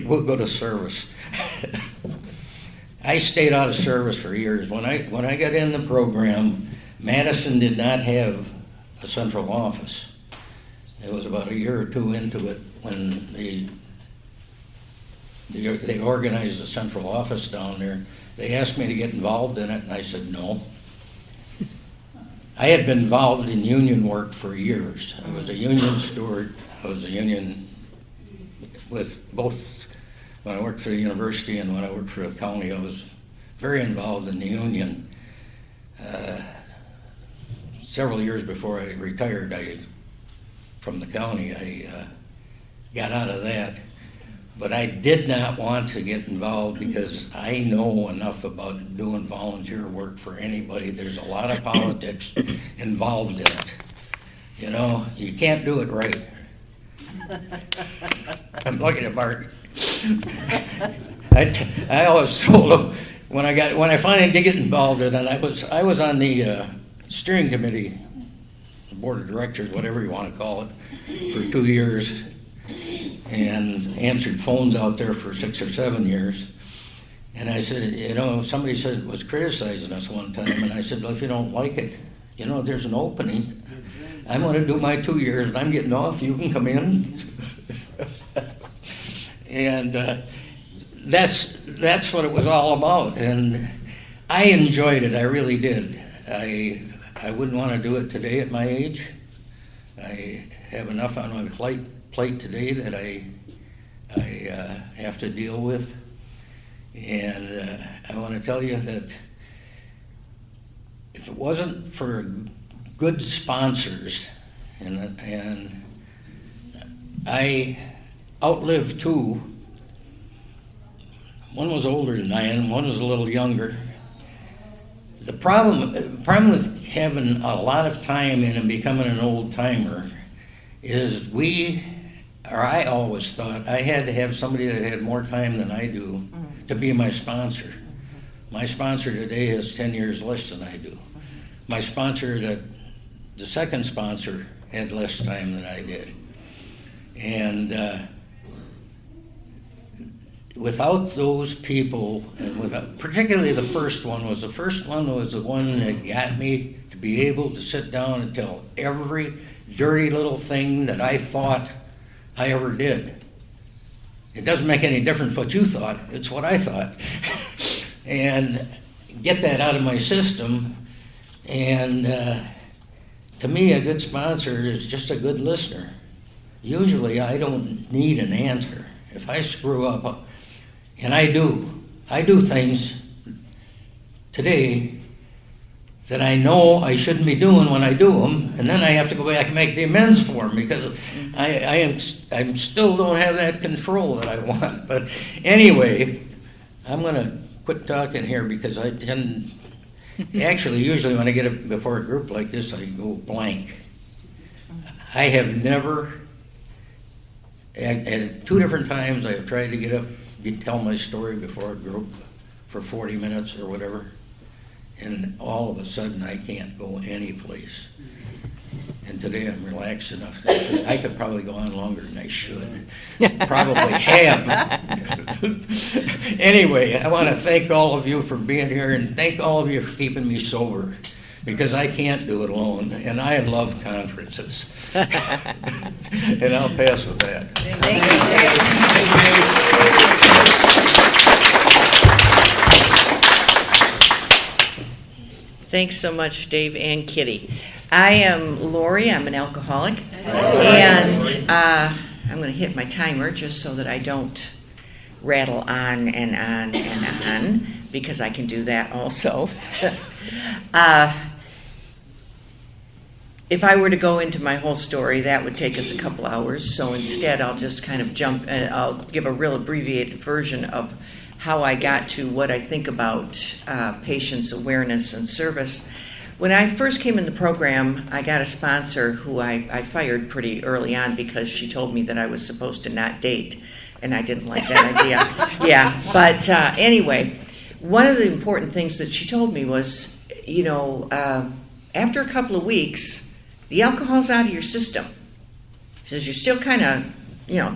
We'll go to service. I stayed out of service for years. When I got in the program, Madison did not have a central office. It was about a year or two into it when they organized a central office down there. They asked me to get involved in it, and I said no. I had been involved in union work for years. I was a union steward. I was a union with both. When I worked for the university and when I worked for the county, I was very involved in the union. Several years before I retired from the county, I got out of that. But I did not want to get involved because I know enough about doing volunteer work for anybody. There's a lot of politics involved in it. You know, you can't do it right. I'm looking at Mark. I always told him when I finally did get involved in it, I was on the steering committee, the board of directors, whatever you want to call it, for 2 years, and answered phones out there for 6 or 7 years. And I said, you know, somebody was criticizing us one time, and I said, well, if you don't like it, you know, there's an opening. I'm going to do my 2 years, and I'm getting off. You can come in. And that's what it was all about. And I enjoyed it. I really did. I wouldn't want to do it today at my age. I have enough on my plate today that I have to deal with. And I want to tell you that if it wasn't for good sponsors, and I outlived two. One was older than I am, one was a little younger. The problem with having a lot of time in and becoming an old timer is I always thought I had to have somebody that had more time than I do to be my sponsor. My sponsor today has 10 years less than I do. My sponsor, the second sponsor, had less time than I did. And without those people, and particularly the first one was the one that got me to be able to sit down and tell every dirty little thing that I thought I ever did. It doesn't make any difference what you thought, it's what I thought. And get that out of my system. And to me, a good sponsor is just a good listener. Usually I don't need an answer. If I screw up, and I do things today that I know I shouldn't be doing when I do them, and then I have to go back and make the amends for them because I still don't have that control that I want. But anyway, I'm going to quit talking here because I tend, actually, usually when I get up before a group like this, I go blank. I have never, at 2 different times, I have tried to get up and tell my story before a group. for 40 minutes or whatever, and all of a sudden I can't go any place. And today I'm relaxed enough that I could probably go on longer than I should. Probably have. Anyway, I want to thank all of you for being here, and thank all of you for keeping me sober, because I can't do it alone, and I love conferences. And I'll pass with that. Thank you. Thanks so much, Dave and Kittie. I am Lorrie. I'm an alcoholic. And I'm going to hit my timer just so that I don't rattle on and on and on, because I can do that also. If I were to go into my whole story, that would take us a couple hours. So instead, I'll just kind of jump, and I'll give a real abbreviated version of how I got to what I think about patients' awareness and service. When I first came in the program, I got a sponsor who I fired pretty early on because she told me that I was supposed to not date, and I didn't like that idea. Yeah, but anyway, one of the important things that she told me was, after a couple of weeks, the alcohol's out of your system. She says, you're still kind of,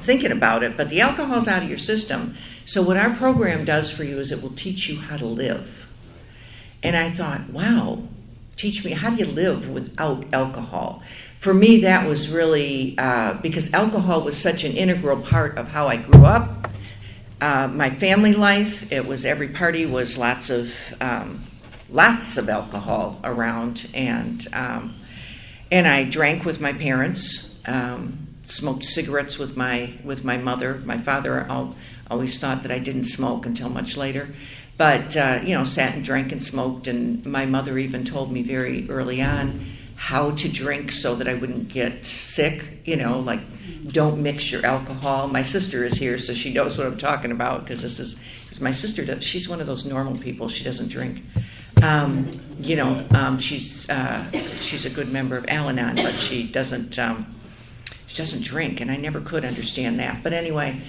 thinking about it, but the alcohol's out of your system. So what our program does for you is it will teach you how to live. And I thought, wow, teach me, how do you live without alcohol? For me, that was really, because alcohol was such an integral part of how I grew up. My family life, it was, every party was lots of alcohol around, and I drank with my parents, smoked cigarettes with my mother. My father always thought that I didn't smoke until much later. But, sat and drank and smoked, and my mother even told me very early on how to drink so that I wouldn't get sick, like don't mix your alcohol. My sister is here, so she knows what I'm talking about, because my sister, she's one of those normal people. She doesn't drink. She's a good member of Al-Anon, but she doesn't drink, and I never could understand that. But anyway,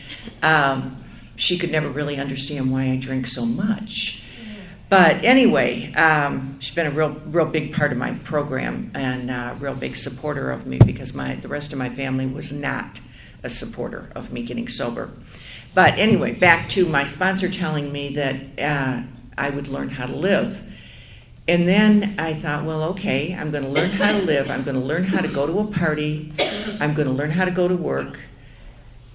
she could never really understand why I drink so much. But anyway, she's been a real big part of my program, and a real big supporter of me, because the rest of my family was not a supporter of me getting sober. But anyway, back to my sponsor telling me that I would learn how to live. And then I thought, well, okay, I'm going to learn how to live. I'm going to learn how to go to a party. I'm going to learn how to go to work.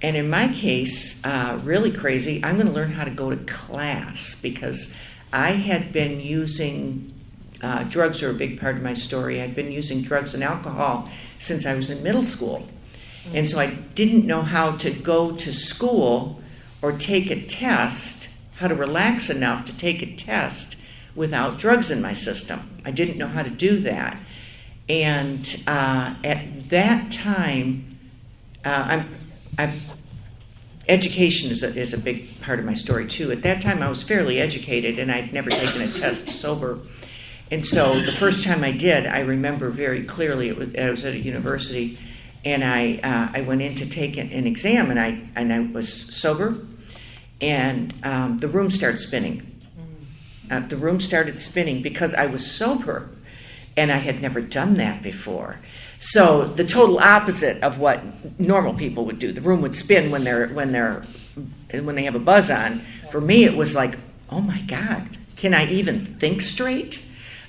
And in my case, really crazy, I'm going to learn how to go to class, because I had been using, drugs are a big part of my story. I'd been using drugs and alcohol since I was in middle school. And so I didn't know how to go to school or take a test, how to relax enough to take a test without drugs in my system. I didn't know how to do that. And at that time, education is a big part of my story too. At that time, I was fairly educated, and I'd never taken a test sober. And so the first time I did, I remember very clearly. I was at a university, and I went in to take an exam, and I was sober, and the room started spinning. The room started spinning because I was sober, and I had never done that before. So the total opposite of what normal people would do. The room would spin when they have a buzz on. For me, it was like, oh my God, can I even think straight?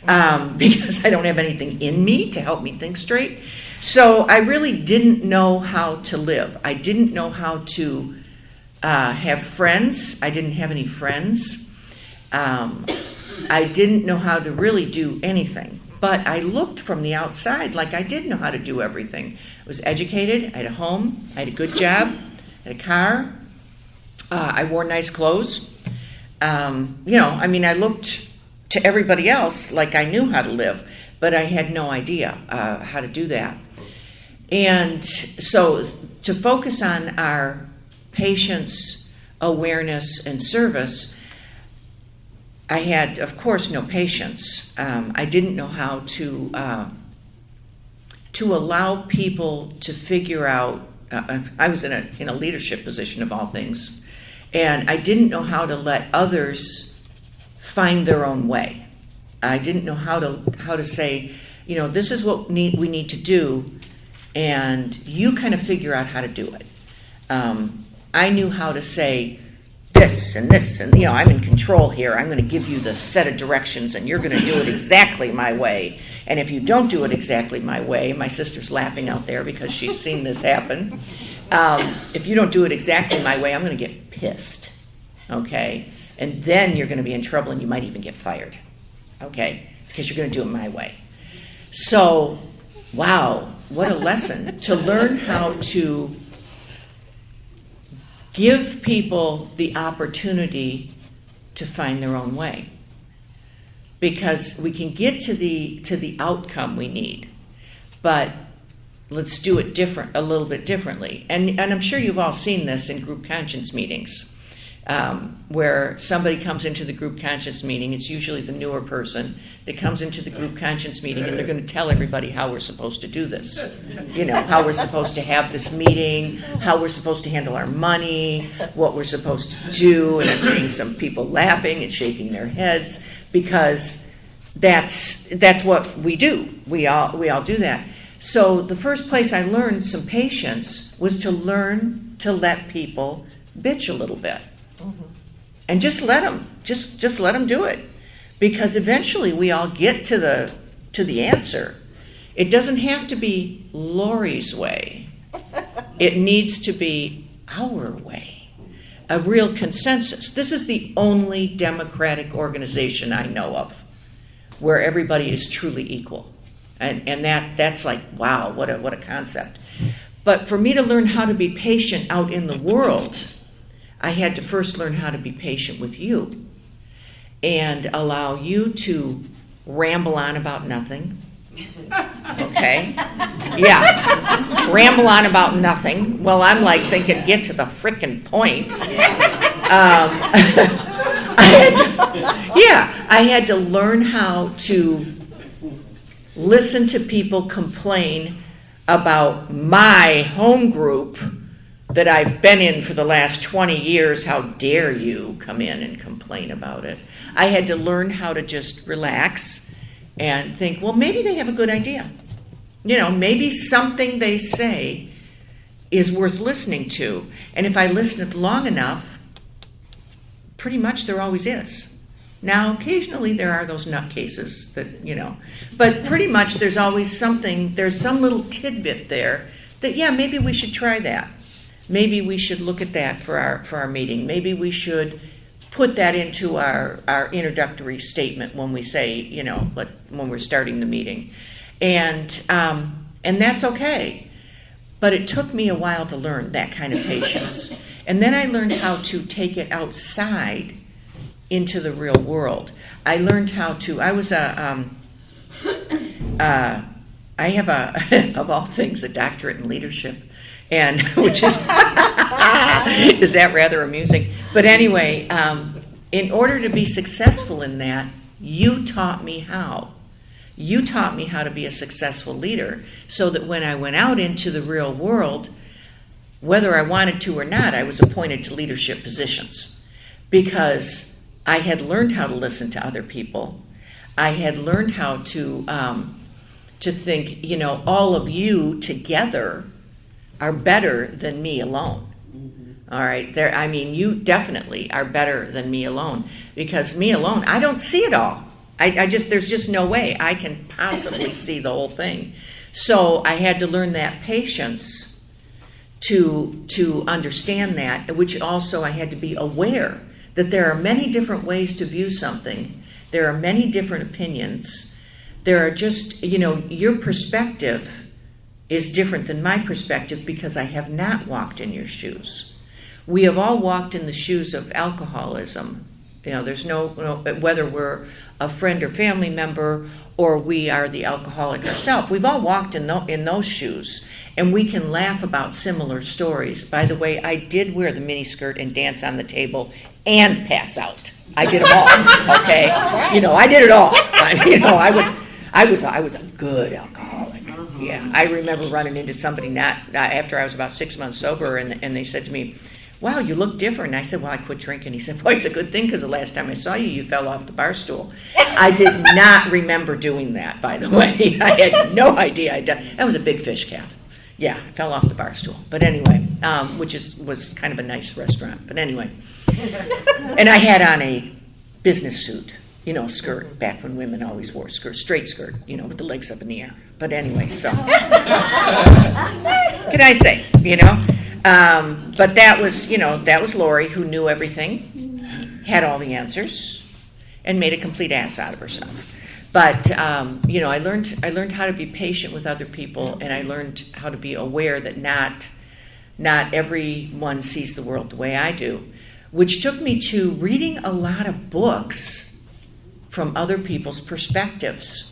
Because I don't have anything in me to help me think straight. So I really didn't know how to live. I didn't know how to have friends. I didn't have any friends. I didn't know how to really do anything. But I looked from the outside like I did know how to do everything. I was educated, I had a home, I had a good job, I had a car, I wore nice clothes. I looked to everybody else like I knew how to live, but I had no idea how to do that. And so to focus on our patients' awareness and service, I had, of course, no patience. I didn't know how to allow people to figure out. I was in a leadership position of all things, and I didn't know how to let others find their own way. I didn't know how to say, this is what we need to do, and you kind of figure out how to do it. I knew how to say this and this, and I'm in control here. I'm going to give you the set of directions, and you're going to do it exactly my way. And if you don't do it exactly my way, my sister's laughing out there because she's seen this happen. If you don't do it exactly my way, I'm going to get pissed, okay? And then you're going to be in trouble, and you might even get fired, okay? Because you're going to do it my way. So, wow, what a lesson to learn how to give people the opportunity to find their own way. Because we can get to the outcome we need, but let's do it a little bit differently. And I'm sure you've all seen this in group conscience meetings. Where somebody comes into the group conscience meeting, it's usually the newer person that comes into the group conscience meeting, and they're going to tell everybody how we're supposed to do this. How we're supposed to have this meeting, how we're supposed to handle our money, what we're supposed to do. And I'm seeing some people laughing and shaking their heads because that's what we do. We all do that. So the first place I learned some patience was to learn to let people bitch a little bit. And just let them do it, because eventually we all get to the answer. It doesn't have to be Lorrie's way. It needs to be our way, a real consensus. This is the only democratic organization I know of where everybody is truly equal, and that's like, wow, what a concept. But for me to learn how to be patient out in the world, I had to first learn how to be patient with you and allow you to ramble on about nothing. Okay? Yeah. Ramble on about nothing. Well, I'm like thinking, get to the frickin' point. I had to learn how to listen to people complain about my home group that I've been in for the last 20 years. How dare you come in and complain about it? I had to learn how to just relax and think, well, maybe they have a good idea. Maybe something they say is worth listening to. And if I listen long enough, pretty much there always is. Now, occasionally there are those nutcases that, but pretty much there's always something, there's some little tidbit there that, yeah, maybe we should try that. Maybe we should look at that for our meeting. Maybe we should put that into our introductory statement when we say, when we're starting the meeting. And that's okay. But it took me a while to learn that kind of patience. And then I learned how to take it outside into the real world. I learned how to, I have of all things, a doctorate in leadership. And which is that rather amusing? But anyway, in order to be successful in that, you taught me how. You taught me how to be a successful leader, so that when I went out into the real world, whether I wanted to or not, I was appointed to leadership positions because I had learned how to listen to other people. I had learned how to think, all of you together are better than me alone. All right, you definitely are better than me alone, because me alone, I don't see it all. There's just no way I can possibly see the whole thing. So I had to learn that patience to understand that, which also I had to be aware that there are many different ways to view something. There are many different opinions. There are just, your perspective is different than my perspective because I have not walked in your shoes. We have all walked in the shoes of alcoholism. There's no whether we're a friend or family member or we are the alcoholic ourselves. We've all walked in those shoes, and we can laugh about similar stories. By the way, I did wear the miniskirt and dance on the table and pass out. I did them all. Okay, I did it all. I was a good alcoholic. Yeah, I remember running into somebody not after I was about 6 months sober, and they said to me, wow, you look different. And I said, well, I quit drinking. He said, boy, it's a good thing because the last time I saw you, you fell off the bar stool. I did not remember doing that, by the way. I had no idea I'd done. That was a big fish cap. Yeah, I fell off the bar stool. But anyway, was kind of a nice restaurant. But anyway. And I had on a business suit, skirt, back when women always wore skirt, straight skirt, with the legs up in the air. But anyway, so. Can I say, But that was Lorrie, who knew everything, had all the answers, and made a complete ass out of herself. But I learned how to be patient with other people, and I learned how to be aware that not everyone sees the world the way I do, which took me to reading a lot of books from other people's perspectives.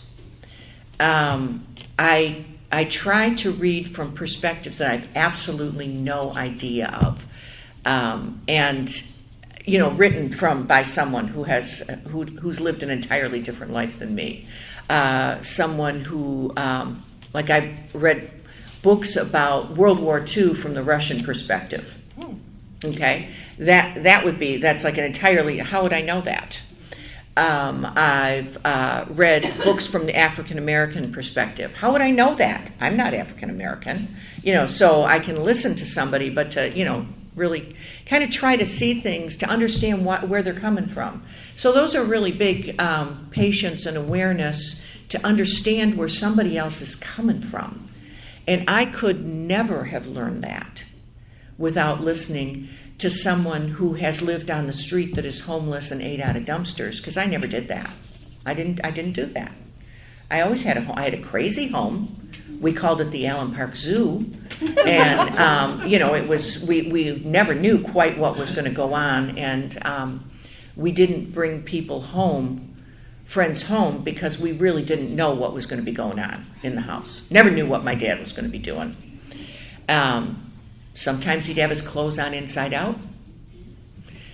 I try to read from perspectives that I have absolutely no idea of, and written by someone who's lived an entirely different life than me. Someone who, I read books about World War II from the Russian perspective. Okay, that's like an entirely. How would I know that? I've read books from the African American perspective. How would I know that? I'm not African American, so I can listen to somebody, but to really kind of try to see things, to understand where they're coming from. So those are really big patience and awareness to understand where somebody else is coming from. And I could never have learned that without listening to someone who has lived on the street that is homeless and ate out of dumpsters, because I never did that. I didn't do that. I always had I had a crazy home. We called it the Allen Park Zoo, and it was we never knew quite what was going to go on, and we didn't bring friends home, because we really didn't know what was going to be going on in the house. Never knew what my dad was going to be doing. Sometimes he'd have his clothes on inside out.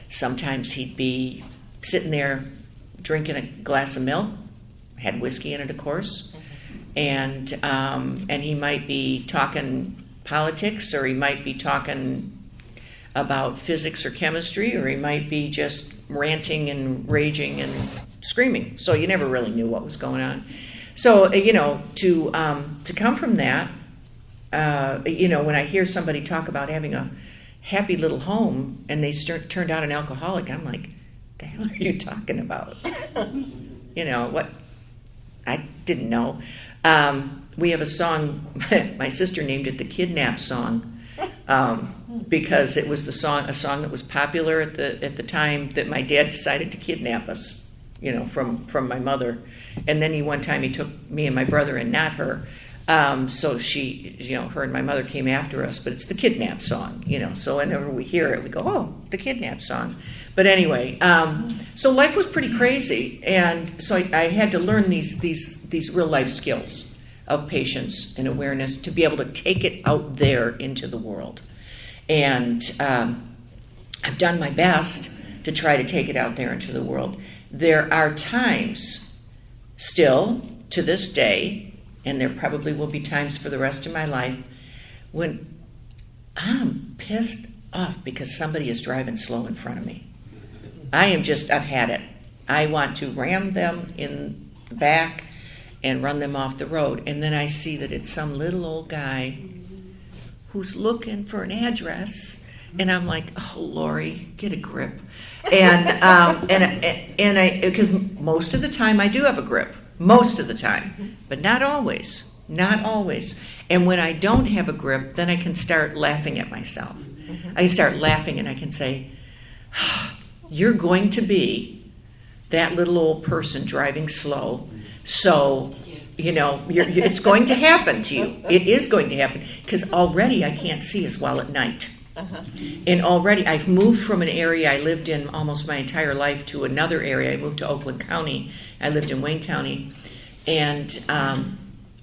Sometimes he'd be sitting there drinking a glass of milk, had whiskey in it, of course, and he might be talking politics, or he might be talking about physics or chemistry, or he might be just ranting and raging and screaming. So you never really knew what was going on. So to come from that. When I hear somebody talk about having a happy little home and they turned out an alcoholic, I'm like, the hell are you talking about? What? I didn't know. We have a song, my sister named it the Kidnap Song, because it was a song that was popular at the time that my dad decided to kidnap us, from my mother. And then one time he took me and my brother and not her. So she, her and my mother came after us, but it's the Kidnap Song, so whenever we hear it, we go, oh, the Kidnap Song. But anyway, so life was pretty crazy, and so I had to learn these real life skills of patience and awareness to be able to take it out there into the world. And I've done my best to try to take it out there into the world. There are times still, to this day, and there probably will be times for the rest of my life, when I'm pissed off because somebody is driving slow in front of me. I've had it. I want to ram them in the back and run them off the road. And then I see that it's some little old guy who's looking for an address. And I'm like, oh, Lorrie, get a grip. And because most of the time I do have a grip. Most of the time, but not always. And when I don't have a grip, then I can start laughing at myself. I can start laughing and I can say, you're going to be that little old person driving slow, so, it's going to happen to you. It is going to happen, because already I can't see as well at night. And already I've moved from an area I lived in almost my entire life to another area. I moved to Oakland County. I lived in Wayne County. And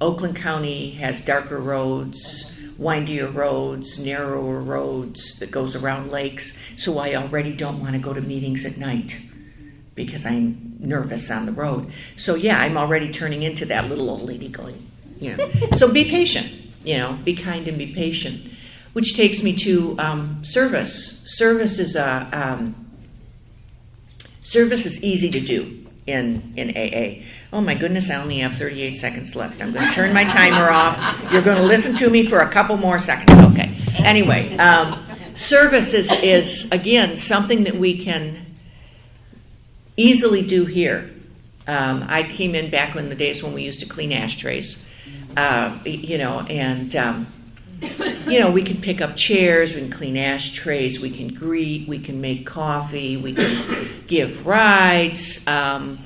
Oakland County has darker roads, windier roads, narrower roads that goes around lakes. So I already don't want to go to meetings at night because I'm nervous on the road. So yeah, I'm already turning into that little old lady going, So be patient, be kind and be patient. which takes me to service. Service is easy to do in AA. Oh my goodness, I only have 38 seconds left. I'm going to turn my timer off. You're going to listen to me for a couple more seconds. Okay. Anyway, service is again something that we can easily do here. I came in back in the days when we used to clean ashtrays, we can pick up chairs, we can clean ashtrays, we can greet, we can make coffee, we can give rides, we can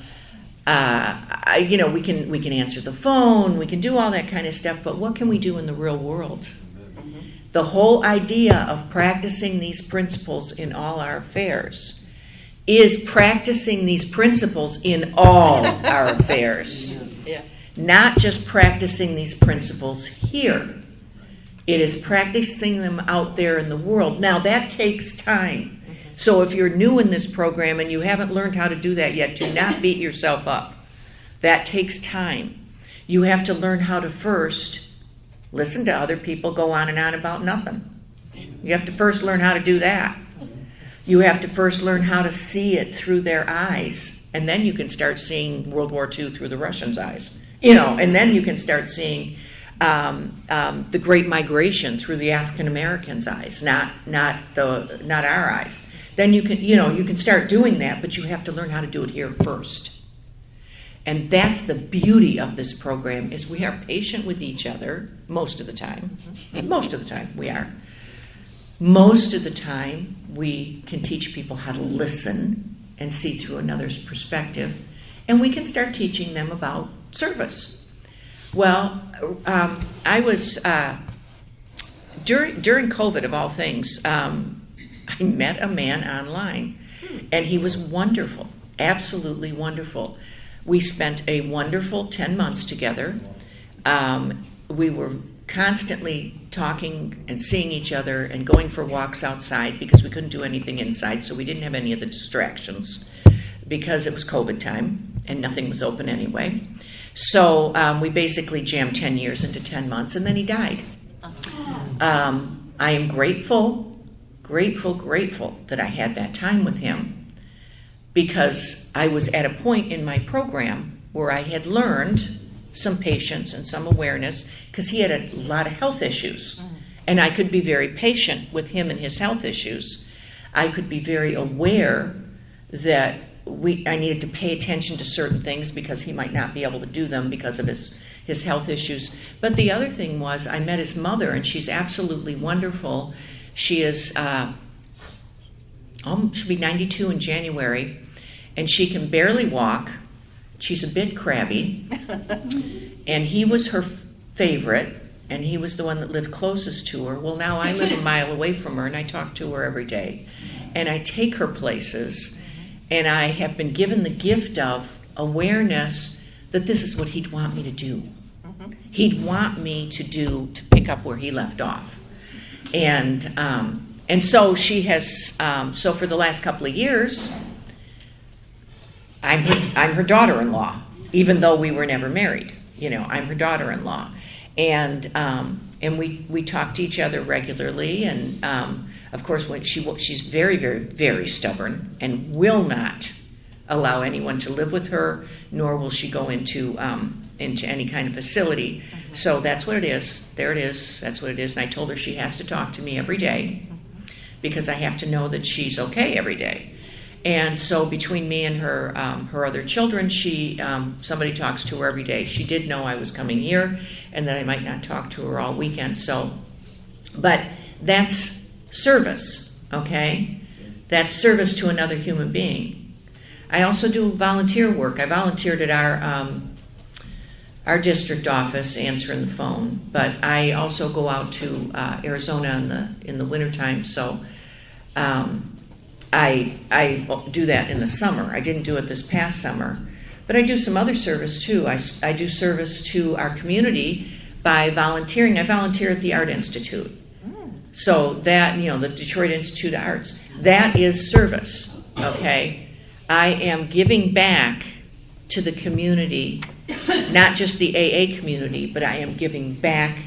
answer the phone, we can do all that kind of stuff, but what can we do in the real world? The whole idea of practicing these principles in all our affairs is practicing these principles in all our affairs. Yeah. Not just practicing these principles here. It is practicing them out there in the world. Now, that takes time. So if you're new in this program and you haven't learned how to do that yet, do not beat yourself up. That takes time. You have to learn how to first listen to other people go on and on about nothing. You have to first learn how to do that. You have to first learn how to see it through their eyes, and then you can start seeing World War II through the Russians' eyes. And then you can start seeing the Great Migration through the African Americans' eyes, not our eyes. Then you can start doing that, but you have to learn how to do it here first. And that's the beauty of this program, is we are patient with each other most of the time. Most of the time we are. Most of the time we can teach people how to listen and see through another's perspective, and we can start teaching them about service. Well, I was, during COVID of all things, I met a man online, and he was wonderful, absolutely wonderful. We spent a wonderful 10 months together. We were constantly talking and seeing each other and going for walks outside because we couldn't do anything inside, so we didn't have any of the distractions because it was COVID time and nothing was open anyway. So we basically jammed 10 years into 10 months, and then he died. I am grateful that I had that time with him, because I was at a point in my program where I had learned some patience and some awareness, because he had a lot of health issues. And I could be very patient with him and his health issues. I could be very aware that I needed to pay attention to certain things because he might not be able to do them because of his health issues. But the other thing was, I met his mother, and she's absolutely wonderful. She is, she'll be 92 in January, and she can barely walk. She's a bit crabby, and he was her favorite, and he was the one that lived closest to her. Well, now I live a mile away from her, and I talk to her every day, and I take her places, and I have been given the gift of awareness that this is what he'd want me to do. He'd want me to pick up where he left off. And so she has, so for the last couple of years, I'm her daughter-in-law, even though we were never married. I'm her daughter-in-law. And we talk to each other regularly, and of course, when she's very, very, very stubborn and will not allow anyone to live with her, nor will she go into any kind of facility. So that's what it is. There it is. That's what it is. And I told her she has to talk to me every day, because I have to know that she's okay every day. And so between me and her other children, somebody talks to her every day. She did know I was coming here and that I might not talk to her all weekend. But that's service, okay? That's service to another human being. I also do volunteer work. I volunteered at our district office answering the phone, but I also go out to Arizona in the wintertime, so I do that in the summer. I didn't do it this past summer, but I do some other service too. I do service to our community by volunteering. I volunteer at the Art Institute. So that, the Detroit Institute of Arts, that is service, okay? I am giving back to the community, not just the AA community, but I am giving back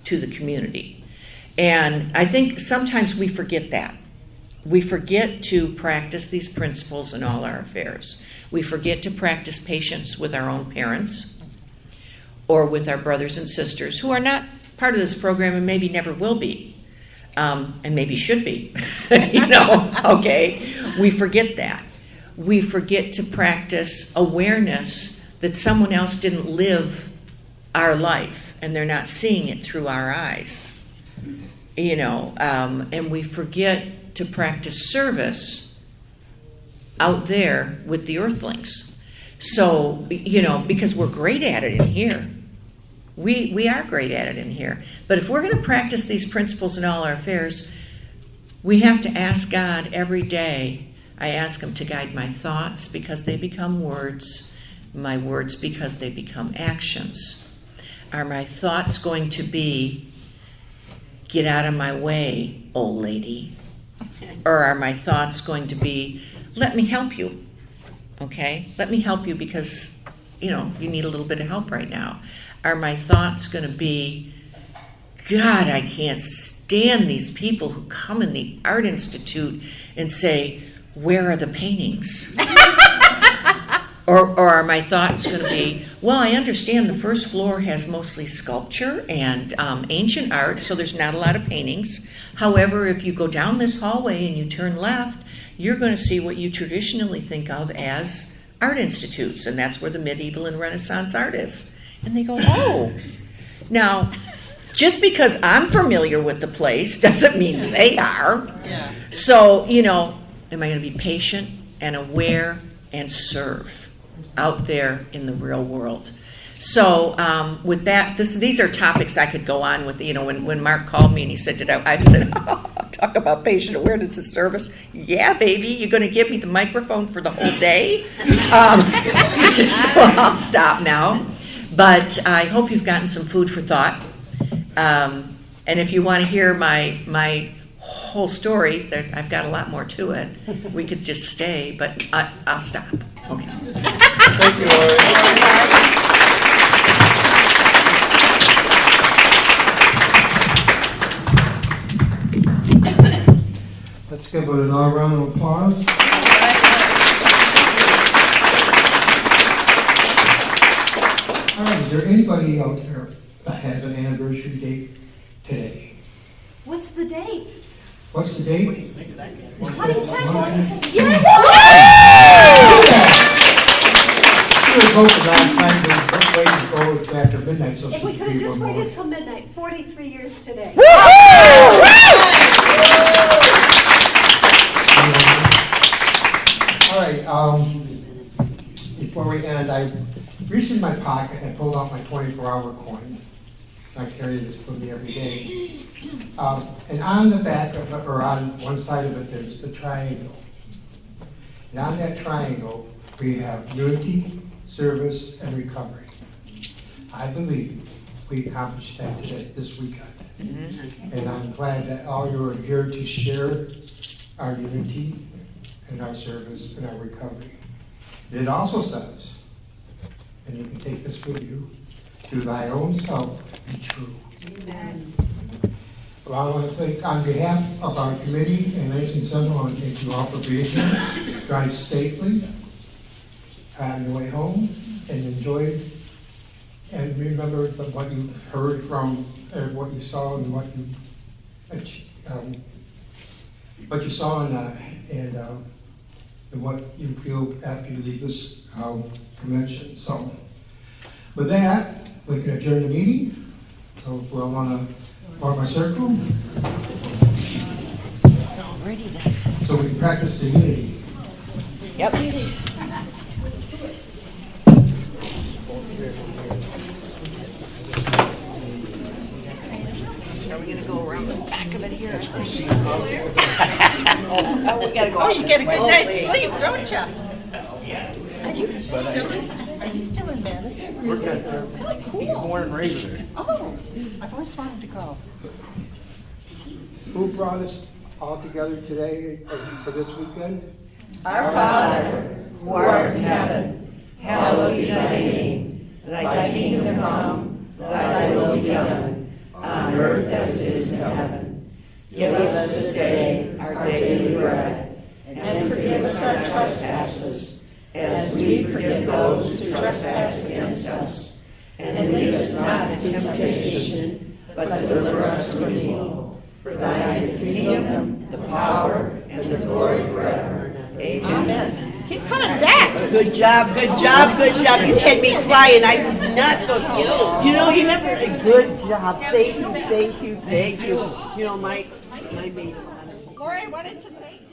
to the community. And I think sometimes we forget that. We forget to practice these principles in all our affairs. We forget to practice patience with our own parents or with our brothers and sisters who are not part of this program and maybe never will be, and maybe should be. Okay? We forget that. We forget to practice awareness that someone else didn't live our life and they're not seeing it through our eyes. And we forget to practice service out there with the earthlings. So, because we're great at it in here. We are great at it in here. But if we're going to practice these principles in all our affairs, we have to ask God every day. I ask Him to guide my thoughts because they become words, my words because they become actions. Are my thoughts going to be, get out of my way, old lady? Or are my thoughts going to be, let me help you? Okay? Let me help you because, you need a little bit of help right now. Are my thoughts going to be, God, I can't stand these people who come in the Art Institute and say, where are the paintings? Or are my thoughts going to be, well, I understand the first floor has mostly sculpture and ancient art, so there's not a lot of paintings. However, if you go down this hallway and you turn left, you're going to see what you traditionally think of as art institutes, and that's where the medieval and Renaissance art is. And they go, oh. Now, just because I'm familiar with the place doesn't mean they are. Yeah. So, am I going to be patient and aware and serve out there in the real world? So with that, these are topics I could go on with. When Mark called me and he said, I said, talk about patient awareness and service. Yeah, baby, you're going to give me the microphone for the whole day? So I'll stop now. But I hope you've gotten some food for thought. And if you want to hear my whole story, I've got a lot more to it. We could just stay, but I'll stop. Okay. Thank you, Lorrie. Let's give it another round of applause. All right, is there anybody out there that has an anniversary date today? What's the date? What's the date? 22nd. Yes! Yes! We were hoping last night we were waiting to go to after midnight so If we could have just more. waited till midnight, 43 years today. All right, before we end, I reached in my pocket and pulled out my 24-hour coin. I carry this with me every day. And on the back of it, or on one side of it, there's the triangle. And on that triangle, we have unity, service, and recovery. I believe we accomplished that today, this weekend. And I'm glad that all you are here to share our unity and our service and our recovery. It also says, and you can take this with you, to thy own self be true. Amen. Well, I want to thank, on behalf of our committee and Lansing Central, I want to thank you all for being here. Drive safely on your way home and enjoy, and remember what you heard from, what you saw and what you saw and what you feel after you leave this convention. So, with that, we can adjourn the meeting. So, if we all want to form a circle, so we can practice the unity. Yep. Are we going to go around the back of it here? Oh, we got to go. Oh, you get a good night's sleep, don't you? Are you still in Madison? We're good. Oh, cool. Born and raised there. Oh, I've always wanted to go. Who brought us all together today for this weekend? Our Father, who art in heaven, hallowed be thy name. Thy kingdom come, thy will be done, on earth as it is in heaven. Give us this day our daily bread, and forgive us our trespasses, as we forgive those who trespass against us. And lead us not into temptation, but deliver us from evil. For thine is the kingdom, the power, and the glory forever. Amen. Keep coming back. Good job, good job, good job. You had me crying. I was nuts with you. You know, you never. Good job. Thank you, thank you, thank you. You know, my baby. Lorrie wanted to thank you.